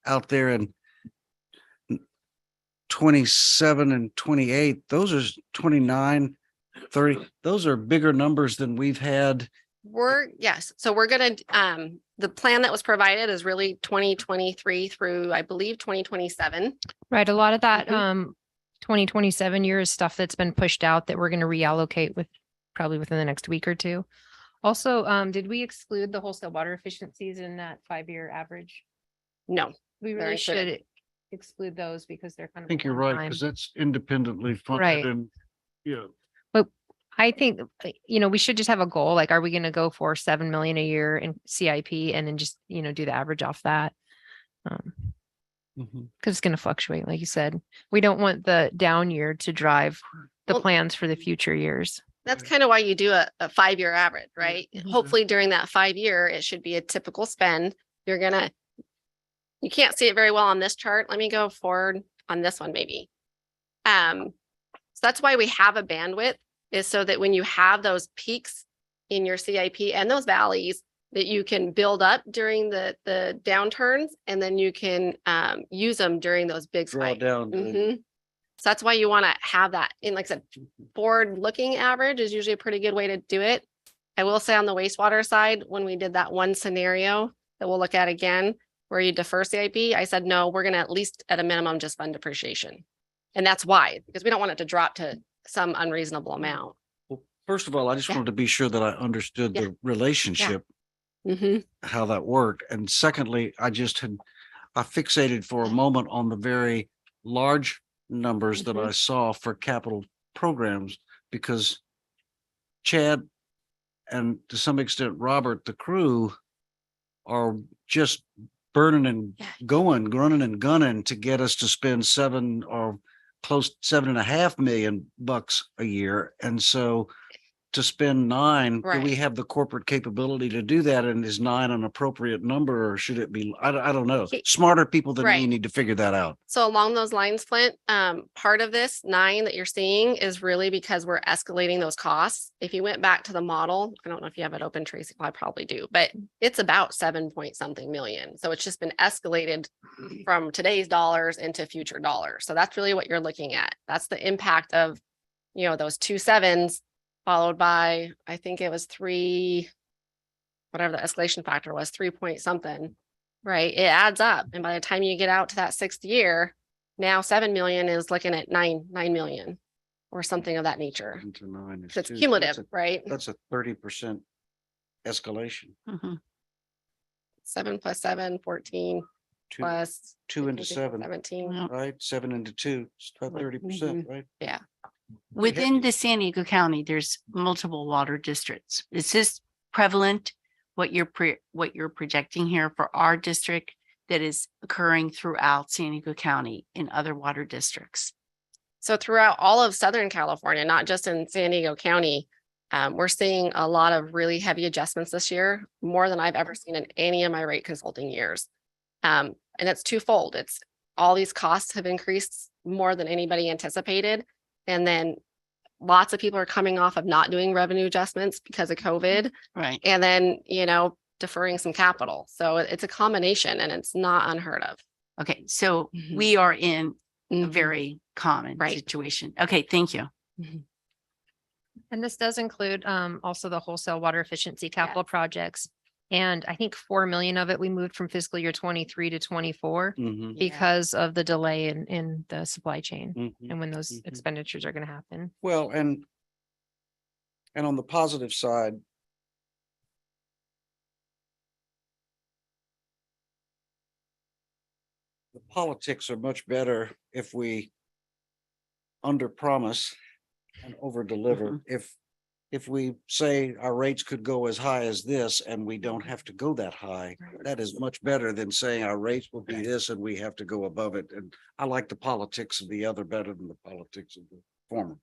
out there in 27 and 28. Those are 29, 30. Those are bigger numbers than we've had. Yes. So we're going to, the plan that was provided is really 2023 through, I believe, 2027. Right. A lot of that 2027 year is stuff that's been pushed out that we're going to reallocate probably within the next week or two. Also, did we exclude the wholesale water efficiencies in that 5-year average? No. We Very really should. should exclude those because they're kind I of. think you're right, because that's independently Right. funded and, yeah. I think, we should just have a goal, like, are we gonna go for 7 million a year in CIP and then just, do the average off that? Mhm. Cause it's gonna fluctuate, like you said. We don't want the down year to drive the Well- plans for the future years. That's kind of why you do a 5-year average, right? Mhm. Hopefully during that 5-year, it should be a typical spend. You can't see it very well on this chart. Let me go forward on this one maybe. So that's why we have a bandwidth, is so that when you have those peaks in your CIP and those valleys, that you can build up during the downturns, and then you can use them during those big Draw spikes. down. to- Mhm. So that's why you want to have that in, like I said, forward looking average is usually a pretty good way to do it. I will say on the wastewater side, when we did that one scenario that we'll look at again, where you defer CIP, I said, no, we're going to at least at a minimum just fund depreciation. And that's why, because we don't want it to drop to some unreasonable amount. Well, first of all, I just Yeah. wanted to be sure that I understood Yeah. the relationship, Mhm. how that worked. And secondly, I fixated for a moment on the very large numbers that I saw for capital programs, because Chad and to some extent, Robert, the crew are just burning and Yeah. going, running and gunning to get us to spend $7.5 million a year. And so to spend 9, do we Right. have the corporate capability to do that? And is 9 an appropriate number, or should it be, I don't know. It- Smarter people than me Right. need to figure that out. So along those lines, Flint, part of this 9 that you're seeing is really because we're escalating those costs. If you went back to the model, I don't know if you have it open, Tracy, I probably do, but it's about 7 point something million. So it's just been escalated from today's dollars into future dollars. So that's really what you're looking at. That's the impact of, those 2 7s followed by, I think it was 3, whatever the escalation factor was, 3 point something. Right, it adds up. And by the time you get out to that 6th year, now 7 million is looking at 9 million or something of that nature. 7 to 9 is So it's two- cumulative, right? That's a 30% escalation. Mhm. 7 plus 7, 14 Two, plus. 2 into 7, 17. Well, right? 7 into 2, it's about 30%, right? Within the San Diego County, there's multiple water districts. Is this prevalent? What you're projecting here for our district that is occurring throughout San Diego County in other water districts? So throughout all of Southern California, not just in San Diego County, we're seeing a lot of really heavy adjustments this year, more than I've ever seen in any of my rate consulting years. And it's twofold. It's all these costs have increased more than anybody anticipated. And then lots of people are coming off of not doing revenue adjustments because of COVID, Right. and then, deferring some capital. So it's a combination, and it's not unheard of. Okay, so Mhm. we are in a Mhm. very common Right. situation. Okay, thank you. And this does include also the wholesale water efficiency capital projects. And I think 4 million of it we moved from fiscal year 23 to 24 Mhm, because of the delay in the supply chain mhm. and when those Mhm. expenditures are going to happen. Well, and on the positive side, the politics are much better if we under promise and over deliver. If we say our rates could go as high as this and we don't have to go that high, that is much better than saying our rates will be this and we have to go above it. And I like the politics of the other better than the politics of the former.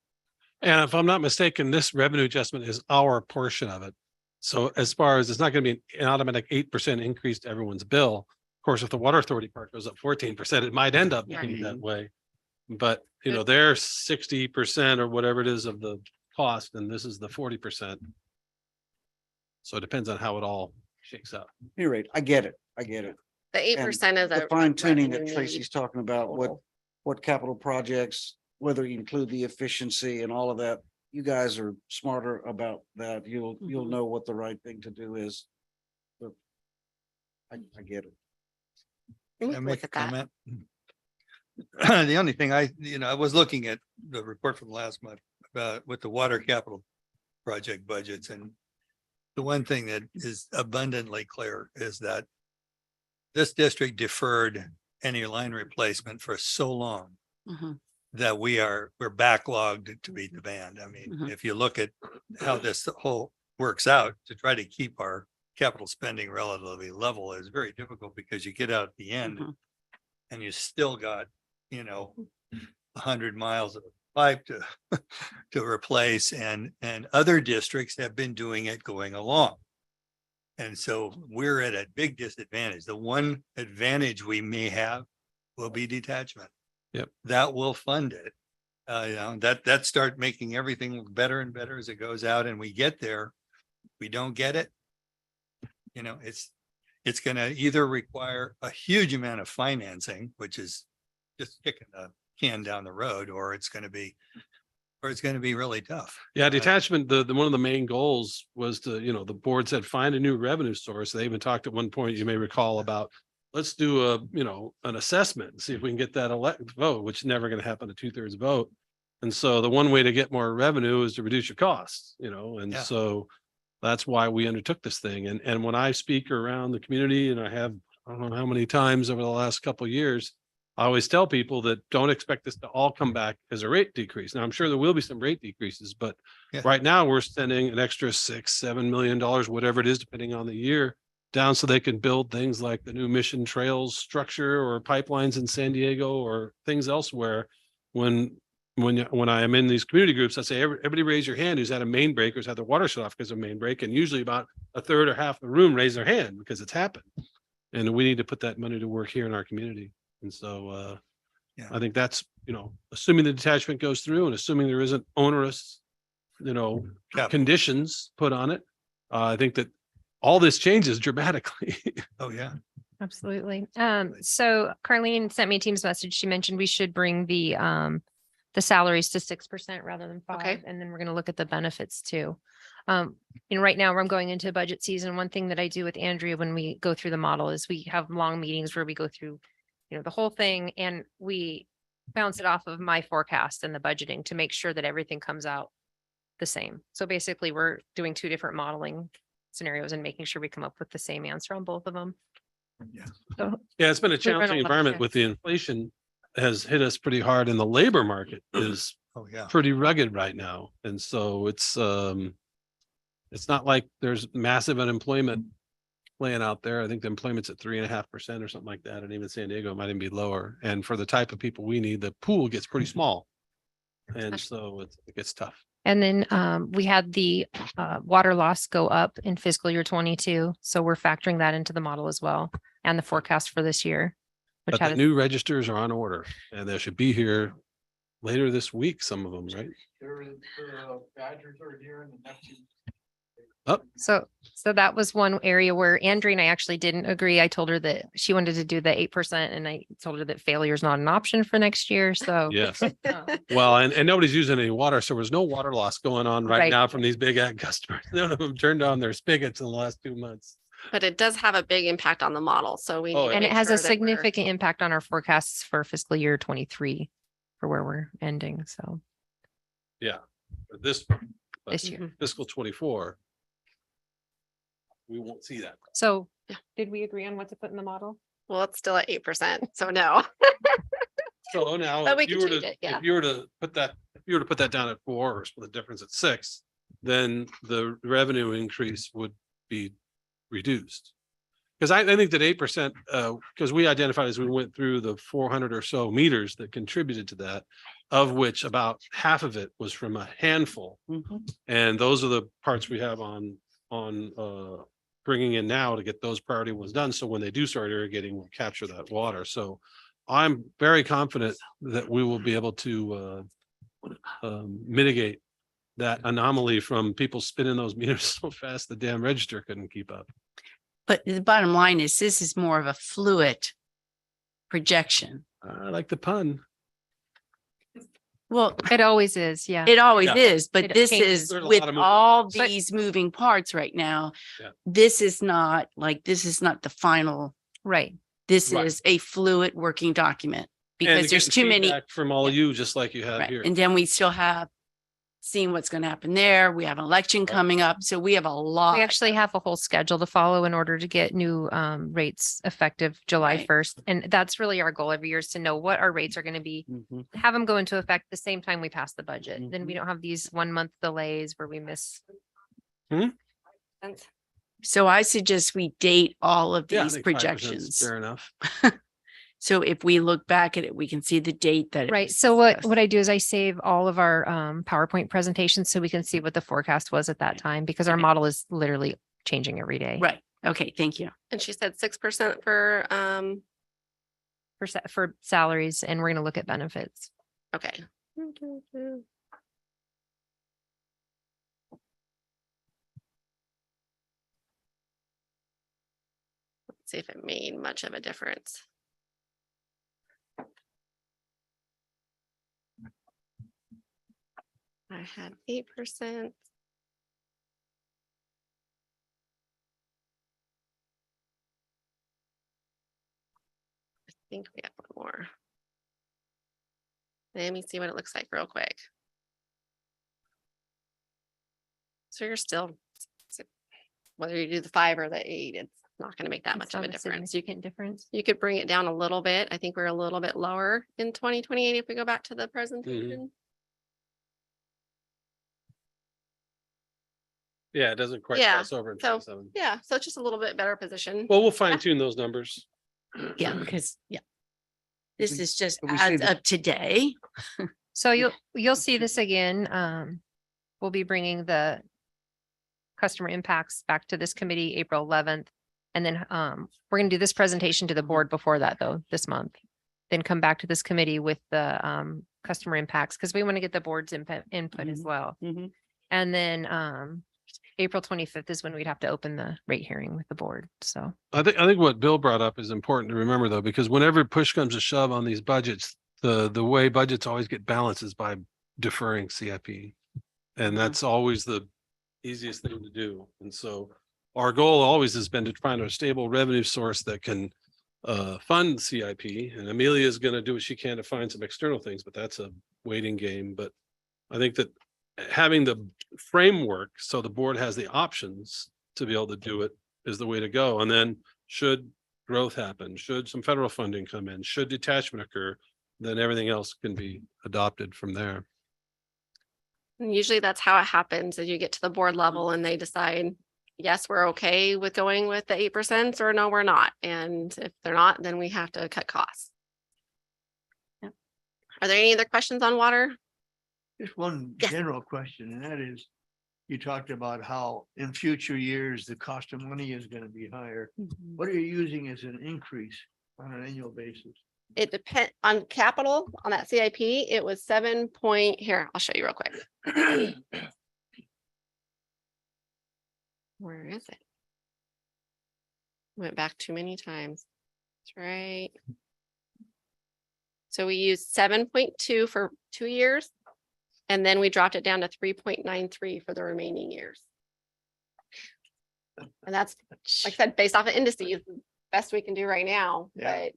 And if I'm not mistaken, this revenue adjustment is our portion of it. So as far as it's not going to be an automatic 8% increase to everyone's bill. Of course, if the water authority part goes up 14%, it might end up being that way. But they're 60% or whatever it is of the cost, and this is the 40%. So it depends on how it all shakes out. At any rate, I get it. I get it. The 8% is The a fine tuning that revenue Tracy's need talking about, total. what capital projects, whether you include the efficiency and all of that, you guys are smarter about that. You'll know what the right thing to do is. But I get it. We Can I can make look a at that. comment? The only thing I was looking at the report from last month about with the water capital project budgets, and the one thing that is abundantly clear is that this district deferred any line replacement for so long Mhm. that we're backlogged to beat the band. I mean, Mhm. if you look at how this whole works out, to try to keep our capital spending relatively level is very difficult, because you get out at the end Mhm. and you still got, 100 miles of pipe to to replace, and other districts have been doing it going along. And so we're at a big disadvantage. The one advantage we may have will be detachment. Yep. That will fund it. That start making everything look better and better as it goes out, and we get there. We don't get it. It's gonna either require a huge amount of financing, which is just kicking the can down the road, or it's gonna be really tough. Yeah, detachment, the one of the main goals was to, the board said, find a new revenue source. They even talked at one point, you may recall, about let's do an assessment and see if we can get that vote, which is never going to happen, a 2/3 vote. And so the one way to get more revenue is to reduce your costs, and Yeah. so that's why we undertook this thing. And when I speak around the community, and I don't know how many times over the last couple of years, I always tell people that don't expect this to all come back as a rate decrease. Now, I'm sure there will be some rate decreases, but Yeah. right now we're spending an extra $6-7 million, whatever it is, depending on the year, down so they can build things like the new Mission Trails structure or pipelines in San Diego or things elsewhere. When I am in these community groups, I say, everybody raise your hand who's had a main break or has had their water shut off because of a main break. And usually about a third or half the room raise their hand because it's happened. And we need to put that money to work here in our community. And so Yeah. I think that's, assuming the detachment goes through and assuming there isn't onerous, Capital. conditions put on it, I think that all this changes dramatically. Oh, yeah. Absolutely. So Carlene sent me a Teams message. She mentioned we should bring the salaries to 6% rather than 5%. Okay. And then we're going to look at the benefits too. Right now I'm going into budget season. One thing that I do with Andrea when we go through the model is we have long meetings where we go through, the whole thing, and we bounce it off of my forecast and the budgeting to make sure that everything comes out the same. So basically we're doing 2 different modeling scenarios and making sure we come up with the same answer on both of them. Yeah. So Yeah, it's been a We run a challenging lot of environment checks. with the inflation has hit us pretty hard, and the labor market is Oh, yeah. pretty rugged right now. And so it's not like there's massive unemployment playing out there. I think the employment's at 3.5% or something like that. And even San Diego might even be lower. And for the type of people we need, the pool gets pretty small. And so it gets tough. And then we had the water loss go up in fiscal year 22. So we're factoring that into the model as well, and the forecast for this year. Which But the had, new registers are on order and they should be here later this week, some of them, right? Badgers are here in the next. so that was one area where Andrea and I actually didn't agree. I told her that she wanted to do the 8%, and I told her that failure is not an option for next year. So Yes. um, Well, and nobody's using any water. So there's no water loss going on right Right. now from these big ag customers. None of them turned on their spigots in the last 2 months. But it does have a big impact on the model, so we. Oh, need to yeah. and it make has sure a that we're- significant impact on our forecasts for fiscal year 23 for where we're ending. So For this this year. Mhm. fiscal 24, we won't see that. So Yeah. did we agree on what to put in the model? Well, it's still at 8%, so no. So now, But we if you can were change to, it, yeah. if you were to put that down at 4 or split the difference at 6, then the revenue increase would be reduced. Because I think that 8%, because we identified as we went through the 400 or so meters that contributed to that, of which about half of it was from a handful. Mhm. And those are the parts we have on bringing in now to get those priority ones done. So when they do start irrigating, we'll capture that water. So I'm very confident that we will be able to mitigate that anomaly from people spinning those meters so fast the damn register couldn't keep up. But the bottom line is this is more of a fluid projection. I like the pun. Well, It always is. Yeah. it always Yeah. is, but It this changes. is There's a with lot of moving all But- these moving parts right now. Yeah. This is not the final, Right. this Right. is a fluid working document And because there's getting too many. feedback from all of you, just like you have Right. here. And then we still have seeing what's going to happen there. We have an election coming up, so we have a lot. We actually have a whole schedule to follow in order to get new rates effective July Right. 1st. And that's really our goal every year is to know what our rates are going to be, Mhm. have them go into effect the same time we pass the budget. Then we don't have these 1 month delays where we miss. So I suggest we date all of Yeah, I these think 5% is projections. fair enough. So if we look back at it, we can see the date that. it Right. was So what discussed. I do is I save all of our PowerPoint presentations so we can see what the forecast was at that time because our Okay. model is literally changing every day. Right. Okay, thank you. And she said 6% for, For salaries, and we're going to look at benefits. okay. Let's see if it made much of a difference. I had 8%. I think we have one more. Let me see what it looks like real quick. So you're still, whether you do the 5 or the 8, it's not going to make that much It's of a not difference. Significant difference. You could bring it down a little bit. I think we're a little bit lower in 2028 if we go back to the presentation. Yeah, it doesn't quite Yeah, cross over in so- 27. Yeah, so it's just a little bit better position. Well, we'll fine tune those numbers. Yeah, because, this We- is just we see as the- of today. So you'll see this again. We'll be bringing the customer impacts back to this committee April 11th. And then we're going to do this presentation to the board before that though, this month. Then come back to this committee with the customer impacts because we want to get the board's input as well. Mhm. And then April 25th is when we'd have to open the rate hearing with the board. So I think what Bill brought up is important to remember though, because whenever push comes to shove on these budgets, the way budgets always get balanced is by deferring CIP. And that's always the easiest thing to do. And so our goal always has been to find a stable revenue source that can fund CIP. And Amelia is going to do what she can to find some external things, but that's a waiting game. But I think that having the framework so the board has the options to be able to do it is the way to go. And then should growth happen, should some federal funding come in, should detachment occur, then everything else can be adopted from there. And usually that's how it happens, is you get to the board level and they decide, yes, we're okay with going with the 8% or no, we're not. And if they're not, then we have to cut costs. Yep. Are there any other questions on water? Just one Yes. general question, and that is, you talked about how in future years, the cost of money is gonna be higher. What are you using as an increase on an annual basis? It depend on capital on that CIP. It was 7 point, here, I'll show you real quick. Where is it? Went back too many times. That's right. So we used 7.2 for 2 years. And then we dropped it down to 3.93 for the remaining years. And that's, like I said, based off of indices, best we can do right now, Yeah. but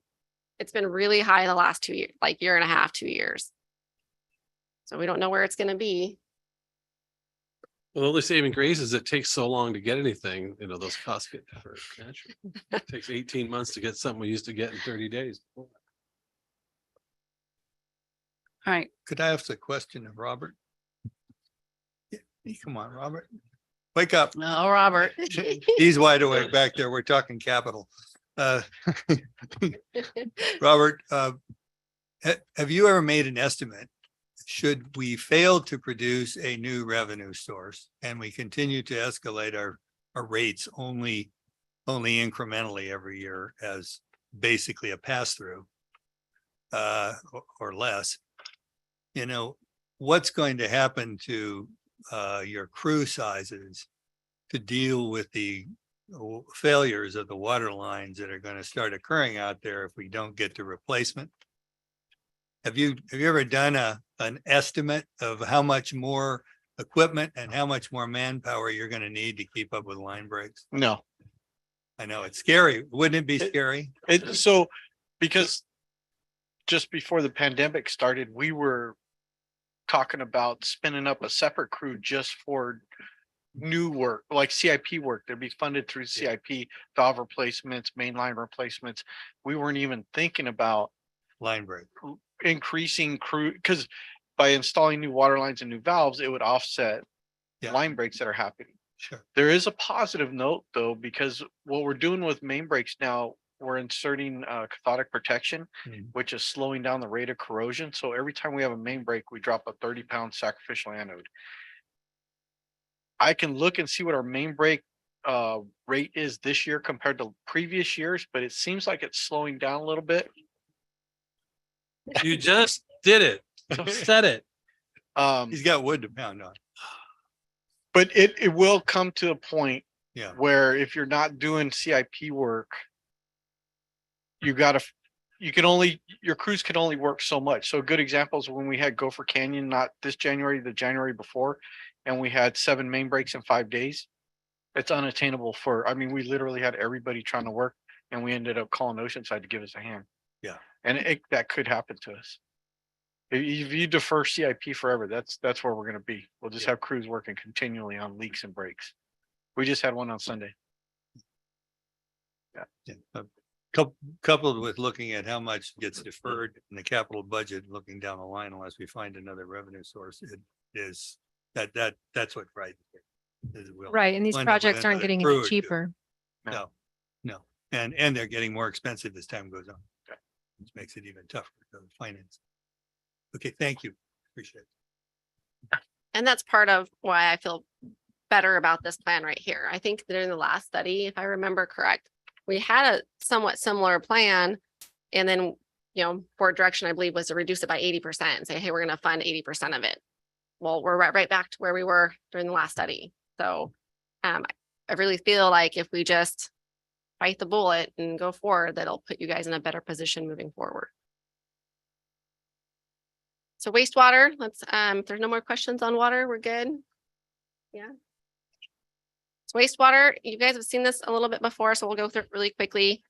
it's been really high the last 2 years, like year and a half, 2 years. So we don't know where it's gonna be. Well, the only saving grace is it takes so long to get anything, those costs get deferred. Naturally. It takes 18 months to get something we used to get in 30 days. All right, Could I ask a question of Robert? Yeah, come on, Robert. Wake up. well, Robert, He's wide awake back there. We're talking capital. Robert, have you ever made an estimate? Should we fail to produce a new revenue source and we continue to escalate our rates only incrementally every year as basically a pass-through or less? What's going to happen to your crew sizes to deal with the failures of the water lines that are going to start occurring out there if we don't get to replacement? Have you ever done an estimate of how much more equipment and how much more manpower you're going to need to keep up with line breaks? No, I know it's scary. Wouldn't it be scary? so because just before the pandemic started, we were talking about spinning up a separate crew just for new work, like CIP work. They'd be funded through CIP, valve replacements, mainline replacements. We weren't even thinking about Line break. increasing crew, because by installing new water lines and new valves, it would offset Yeah. line breaks that are happening. Sure. There is a positive note though, because what we're doing with main breaks now, we're inserting cathodic protection, Mhm. which is slowing down the rate of corrosion. So every time we have a main break, we drop a 30-pound sacrificial anode. I can look and see what our main break rate is this year compared to previous years, but it seems like it's slowing down a little bit. You just did it. Just said it. He's got wood to pound on. But it will come to a point Yeah. where if you're not doing CIP work, you can only, your crews can only work so much. So a good example is when we had Gopher Canyon, not this January, the January before, and we had 7 main breaks in 5 days. It's unattainable I mean, we literally had everybody trying to work and we ended up calling Oceanside to give us a hand. Yeah. And that could happen to us. If you defer CIP forever, that's where we're gonna be. We'll just Yeah. have crews working continually on leaks and breaks. We just had one on Sunday. Yeah. Coupled with looking at how much gets deferred in the capital budget, looking down the line, unless we find another revenue source, it is that's what right. Right, and these Wind up with projects aren't another getting crew any or two. cheaper. No. And they're getting more expensive as time goes on. Okay. Which makes it even tougher to finance. Okay, thank you. Appreciate it. And that's part of why I feel better about this plan right here. I think during the last study, if I remember correct, we had a somewhat similar plan. And then, board direction, I believe, was to reduce it by 80% and say, hey, we're going to fund 80% of it. Well, we're right back to where we were during the last study. So I really feel like if we just bite the bullet and go forward, that'll put you guys in a better position moving forward. So wastewater, if there's no more questions on water, we're good. Yeah. So wastewater, you guys have seen this a little bit before, so we'll go through it really quickly.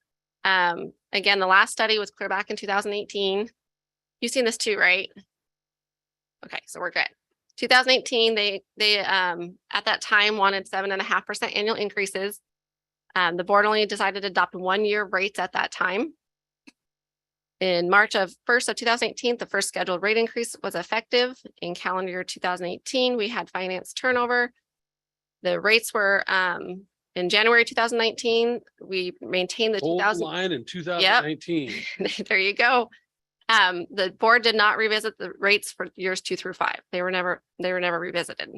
Again, the last study was clear back in 2018. You've seen this too, right? Okay, so we're good. 2018, they at that time wanted 7.5% annual increases. The board only decided to adopt 1-year rates at that time. In March of 2018, the first scheduled rate increase was effective. In calendar year 2018, we had finance turnover. The rates were in January 2019, we maintained the Hold the 2000. line in 2019. There you go. The board did not revisit the rates for years 2 through 5. They were never revisited.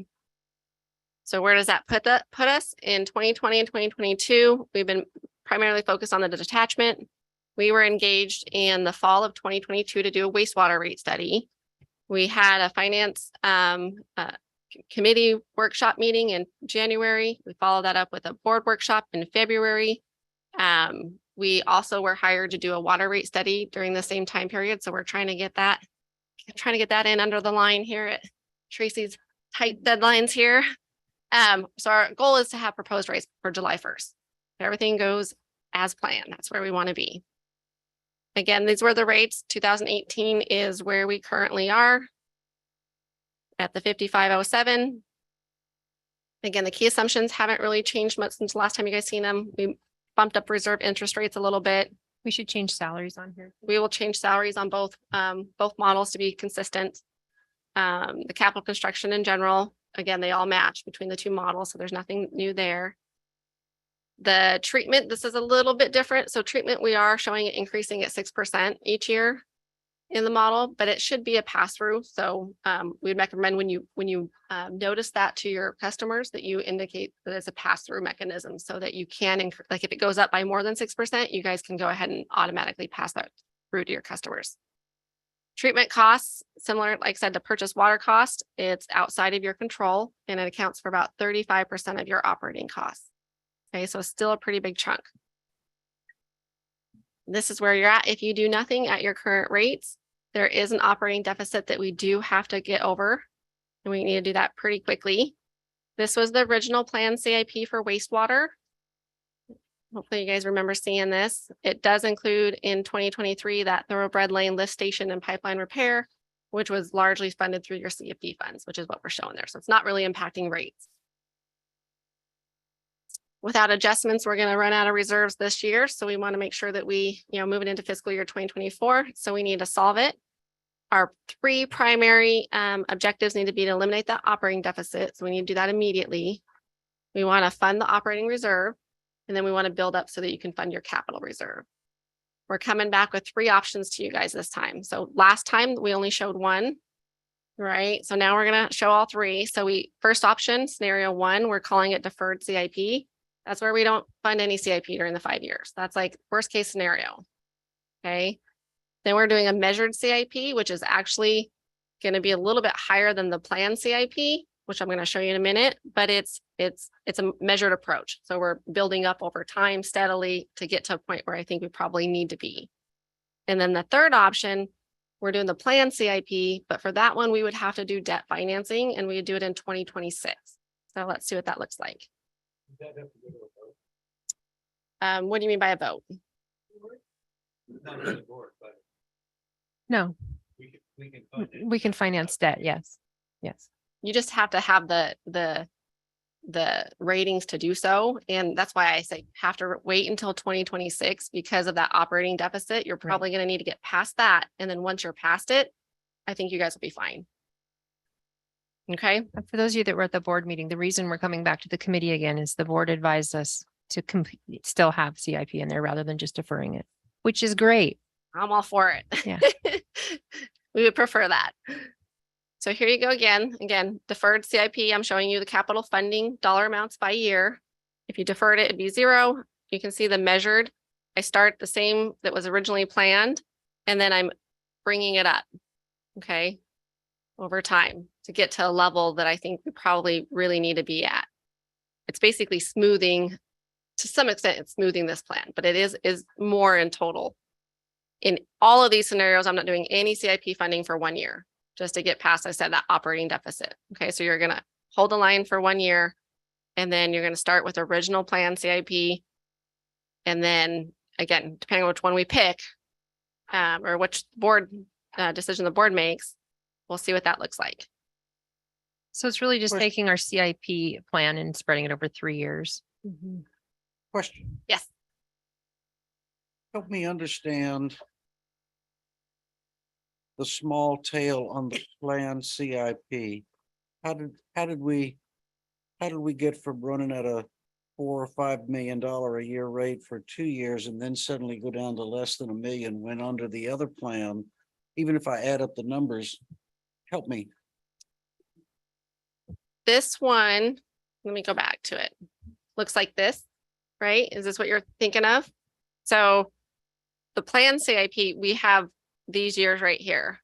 So where does that put us? In 2020 and 2022, we've been primarily focused on the detachment. We were engaged in the fall of 2022 to do a wastewater rate study. We had a finance committee workshop meeting in January. We followed that up with a board workshop in February. We also were hired to do a water rate study during the same time period. So we're trying to get that in under the line here at Tracy's tight deadlines here. So our goal is to have proposed rates for July 1st. If everything goes as planned, that's where we want to be. Again, these were the rates. 2018 is where we currently are at the 5507. Again, the key assumptions haven't really changed much since the last time you guys seen them. We bumped up reserve interest rates a little bit. We should change salaries on here. We will change salaries on both models to be consistent. The capital construction in general, again, they all match between the two models, so there's nothing new there. The treatment, this is a little bit different. So treatment, we are showing it increasing at 6% each year in the model, but it should be a pass-through. So we'd recommend when you notice that to your customers that you indicate that it's a pass-through mechanism so that you can, like if it goes up by more than 6%, you guys can go ahead and automatically pass that through to your customers. Treatment costs, similar, like I said, to purchase water cost, it's outside of your control and it accounts for about 35% of your operating costs. Okay, so still a pretty big chunk. This is where you're at. If you do nothing at your current rates, there is an operating deficit that we do have to get over, and we need to do that pretty quickly. This was the original plan CIP for wastewater. Hopefully you guys remember seeing this. It does include in 2023 that Thoroughbred Lane lift station and pipeline repair. which was largely funded through your CFD funds, which is what we're showing there. So it's not really impacting rates. Without adjustments, we're going to run out of reserves this year. So we want to make sure that we, moving into fiscal year 2024. So we need to solve it. Our three primary objectives need to be to eliminate the operating deficit. So we need to do that immediately. We want to fund the operating reserve, and then we want to build up so that you can fund your capital reserve. We're coming back with three options to you guys this time. So last time we only showed one, right? So now we're going to show all three. So first option, scenario one, we're calling it deferred CIP. That's where we don't fund any CIP during the 5 years. That's like worst case scenario. Okay. Then we're doing a measured CIP, which is actually going to be a little bit higher than the planned CIP, which I'm going to show you in a minute, but it's a measured approach. So we're building up over time steadily to get to a point where I think we probably need to be. And then the third option, we're doing the planned CIP, but for that one, we would have to do debt financing and we would do it in 2026. So let's see what that looks like. What do you mean by a vote? No, we can finance debt. Yes. Yes. You just have to have the ratings to do so. And that's why I say have to wait until 2026 because of that operating deficit. You're probably going to need to get past that. And then once you're past it, I think you guys will be fine. Okay. And for those of you that were at the board meeting, the reason we're coming back to the committee again is the board advised us to still have CIP in there rather than just deferring it, which is great. I'm all for it. Yeah. We would prefer that. So here you go again, deferred CIP. I'm showing you the capital funding dollar amounts by year. If you deferred it, it'd be zero. You can see the measured. I start the same that was originally planned, and then I'm bringing it up, okay, over time to get to a level that I think we probably really need to be at. It's basically smoothing, to some extent, it's smoothing this plan, but it is more in total. In all of these scenarios, I'm not doing any CIP funding for 1 year, just to get past, I said, that operating deficit. Okay, so you're going to hold the line for 1 year, and then you're going to start with original plan CIP. And then again, depending on which one we pick, or which board decision the board makes, we'll see what that looks like. So it's really just Question. taking our CIP plan and spreading it over 3 years. Question. Yes. Help me understand the small tail on the planned CIP. How did we get from running at a $4 or $5 million a year rate for 2 years and then suddenly go down to less than $1 million when under the other plan? Even if I add up the numbers, help me. This one, let me go back to it. Looks like this, right? Is this what you're thinking of? So the plan CIP, we have these years right here.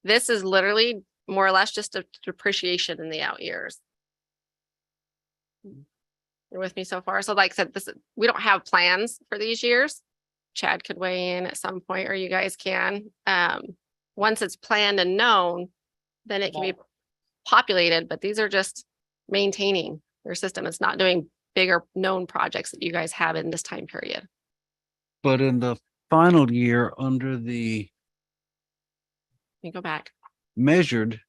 This is literally more or less just a depreciation in the out years. You're with me so far? So like I said, we don't have plans for these years. Chad could weigh in at some point, or you guys can. Once it's planned and known, then it can be populated, but these are just maintaining your system. It's not doing bigger known projects that you guys have in this time period. But in the final year under the Let me go back. measured,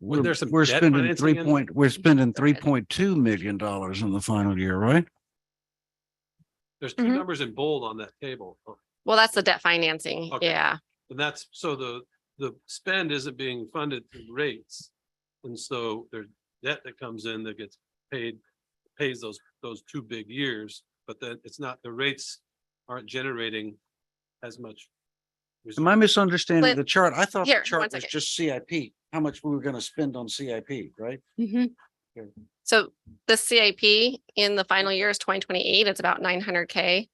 Wasn't there some we're debt spending financing in- we're spending $3.2 million in the final year, right? There's two Mhm. numbers in bold on that table. Well, that's the debt financing. Okay. Yeah. And that's, so the spend isn't being funded through rates. And so there's debt that comes in that gets pays those 2 big years, but then it's not, the rates aren't generating as much. Am I misunderstanding Clint, the chart? I thought here, the one chart was second. just CIP, how much we were gonna spend on CIP, right? Okay. So the CIP in the final year is 2028. It's about 900K.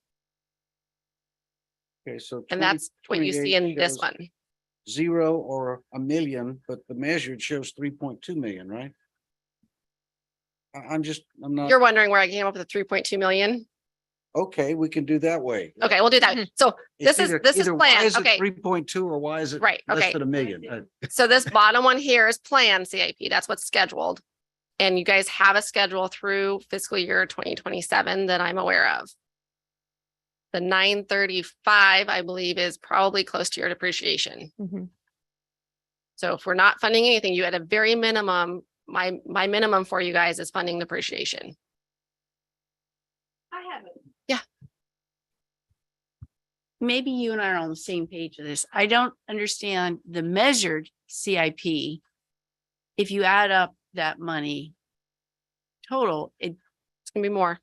Okay, so. And that's what you see 2028 in this shows one. 0 or $1 million, but the measured shows 3.2 million, right? I'm not, You're wondering where I came up with the 3.2 million? okay, we can do that way. Okay, we'll do that. So It's this is either why planned. is it Okay, 3.2 or why is it right. less Okay. than $1 million? So this bottom one here is planned CIP. That's what's scheduled. And you guys have a schedule through fiscal year 2027 that I'm aware of. The 935, I believe, is probably close to your depreciation. Mhm. So if we're not funding anything, you at a very minimum, my minimum for you guys is funding depreciation. I have it. Maybe you and I are on the same page with this. I don't understand the measured CIP. If you add up that money total, It's gonna be more.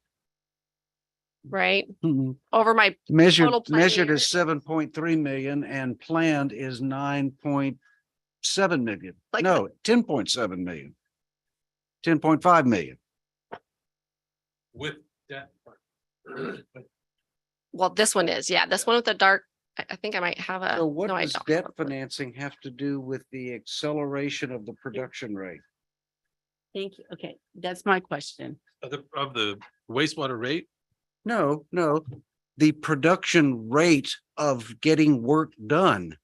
Right? Mhm. Over my, Measured, Total plan measured year. is 7.3 million and planned is 9.7 million. Like- No, 10.7 million. 10.5 million. With that. well, this one is, yeah, this one with the dark, I think I might have a. So what no, I does don't. debt financing have to do with the acceleration of the production rate? thank you. Okay, that's my question. Of the wastewater rate, No, no, the production rate of getting work done.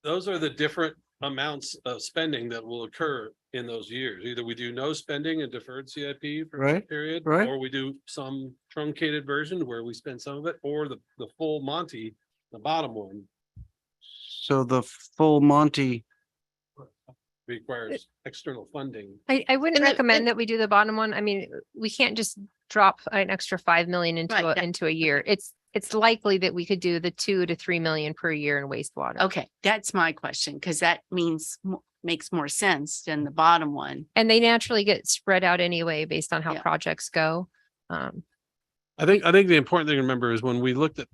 those are the different amounts of spending that will occur in those years. Either we do no spending and deferred CIP for a Right, period, right. or we do some truncated version where we spend some of it, or the full Monty, the bottom one So the full Monty, requires external funding. I wouldn't And the- recommend and- that we do the bottom one. I mean, we can't just drop an extra 5 million into Right, a, that- into a year. It's likely that we could do the 2 to 3 million per year in wastewater. Okay, that's my question, because that means, makes more sense than the bottom one. And they naturally get spread out anyway, based on how Yeah. projects go. I think the important thing to remember is when we look at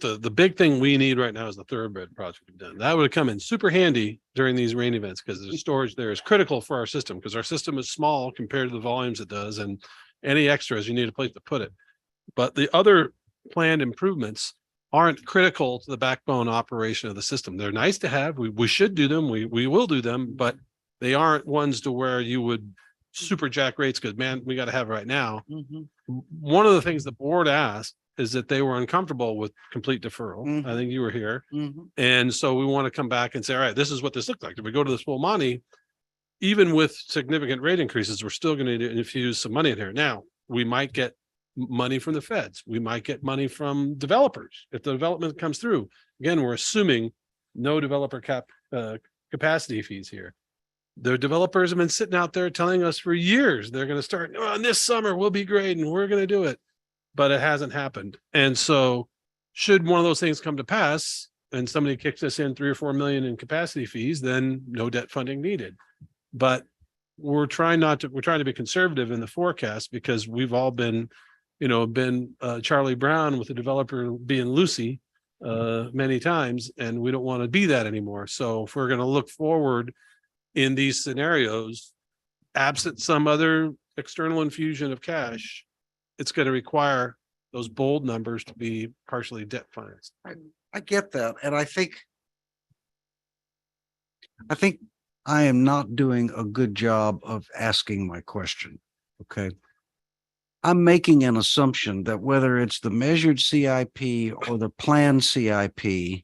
the big thing we need right now is the thoroughbred project we've done. That would come in super handy during these rain events because the storage there is critical for our system because our system is small compared to the volumes it does and any extras, you need a place to put it. But the other planned improvements aren't critical to the backbone operation of the system. They're nice to have. We should do them. We will do them, but they aren't ones to where you would super jack rates because man, we got to have it right now. One of the things the board asked is that they were uncomfortable with complete deferral. I think you were here. Mhm. And so we want to come back and say, all right, this is what this looked like. If we go to this full money, even with significant rate increases, we're still going to infuse some money in here. Now, we might get money from the feds. We might get money from developers. If the development comes through, again, we're assuming no developer capacity fees here. The developers have been sitting out there telling us for years, they're going to start, oh, and this summer we'll be great and we're going to do it. But it hasn't happened. And so should one of those things come to pass and somebody kicks us in 3 or 4 million in capacity fees, then no debt funding needed. But we're trying to be conservative in the forecast because we've all been Charlie Brown with the developer being Lucy many times, and we don't want to be that anymore. So if we're going to look forward in these scenarios, absent some other external infusion of cash, it's going to require those bold numbers to be partially debt financed. I get that, and I think I am not doing a good job of asking my question. Okay. I'm making an assumption that whether it's the measured CIP or the planned CIP,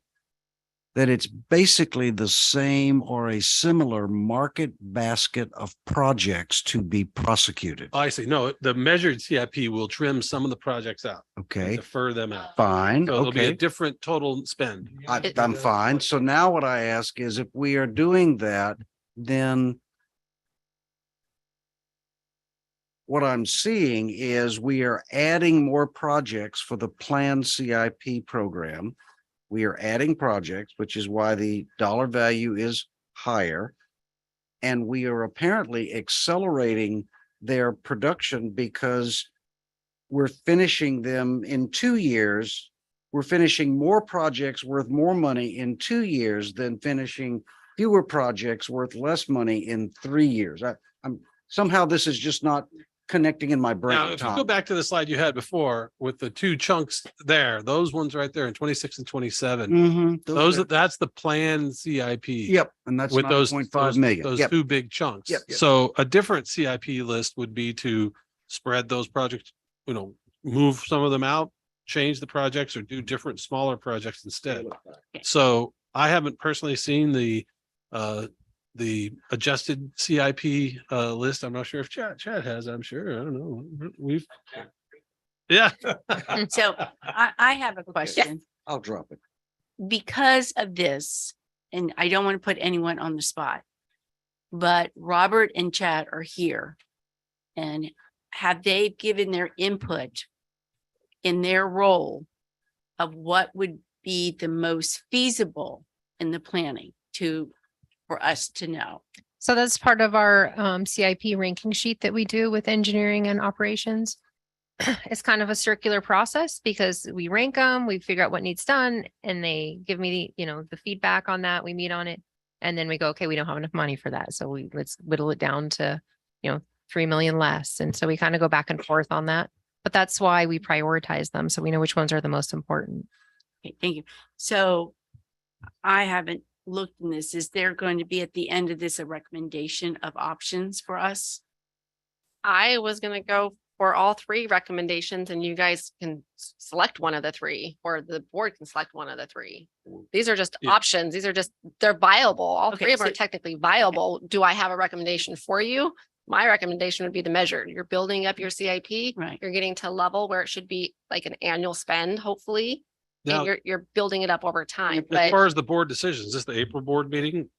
that it's basically the same or a similar market basket of projects to be prosecuted. I see. No, the measured CIP will trim some of the projects out, Okay, defer them out. fine. So it'll be a Okay, different total spend. I'm fine. So now what I ask is if we are doing that, then what I'm seeing is we are adding more projects for the planned CIP program. We are adding projects, which is why the dollar value is higher. And we are apparently accelerating their production because we're finishing them in 2 years. We're finishing more projects worth more money in 2 years than finishing fewer projects worth less money in 3 years. I'm somehow this is just not connecting in my brain. Now, if you go Tom. back to the slide you had before with the 2 chunks there, those ones right there in 26 and 27, Mhm, that's the planned CIP. Yep, and that's With those 9.5 million. Those Yep. 2 big chunks. Yep, yep. So a different CIP list would be to spread those projects, move some of them out, change the projects or do different smaller projects instead. So I haven't personally seen the adjusted CIP list. I'm not sure if Chad has, I'm sure. I don't know. Yeah. So I have a question. I'll drop it. Because of this and I don't want to put anyone on the spot, but Robert and Chad are here. And have they given their input in their role of what would be the most feasible in the planning for us to know? So that's part of our CIP ranking sheet that we do with engineering and operations. It's kind of a circular process because we rank them, we figure out what needs done, and they give me the feedback on that. We meet on it. And then we go, okay, we don't have enough money for that. So let's whittle it down to, 3 million less. And so we kind of go back and forth on that. But that's why we prioritize them. So we know which ones are the most important. Okay, thank you. So I haven't looked in this. Is there going to be at the end of this a recommendation of options for us? I was gonna go for all three recommendations and you guys can select one of the three, or the board can select one of the three. These are just Yeah. options. These are just, they're viable. All Okay, three of them are so- technically viable. Do I have a recommendation for you? My recommendation would be the measured. You're building up your CIP. Right. You're getting to a level where it should be like an annual spend, hopefully. Now, And you're building it up over time, as but far as the board decisions, is this the April board meeting?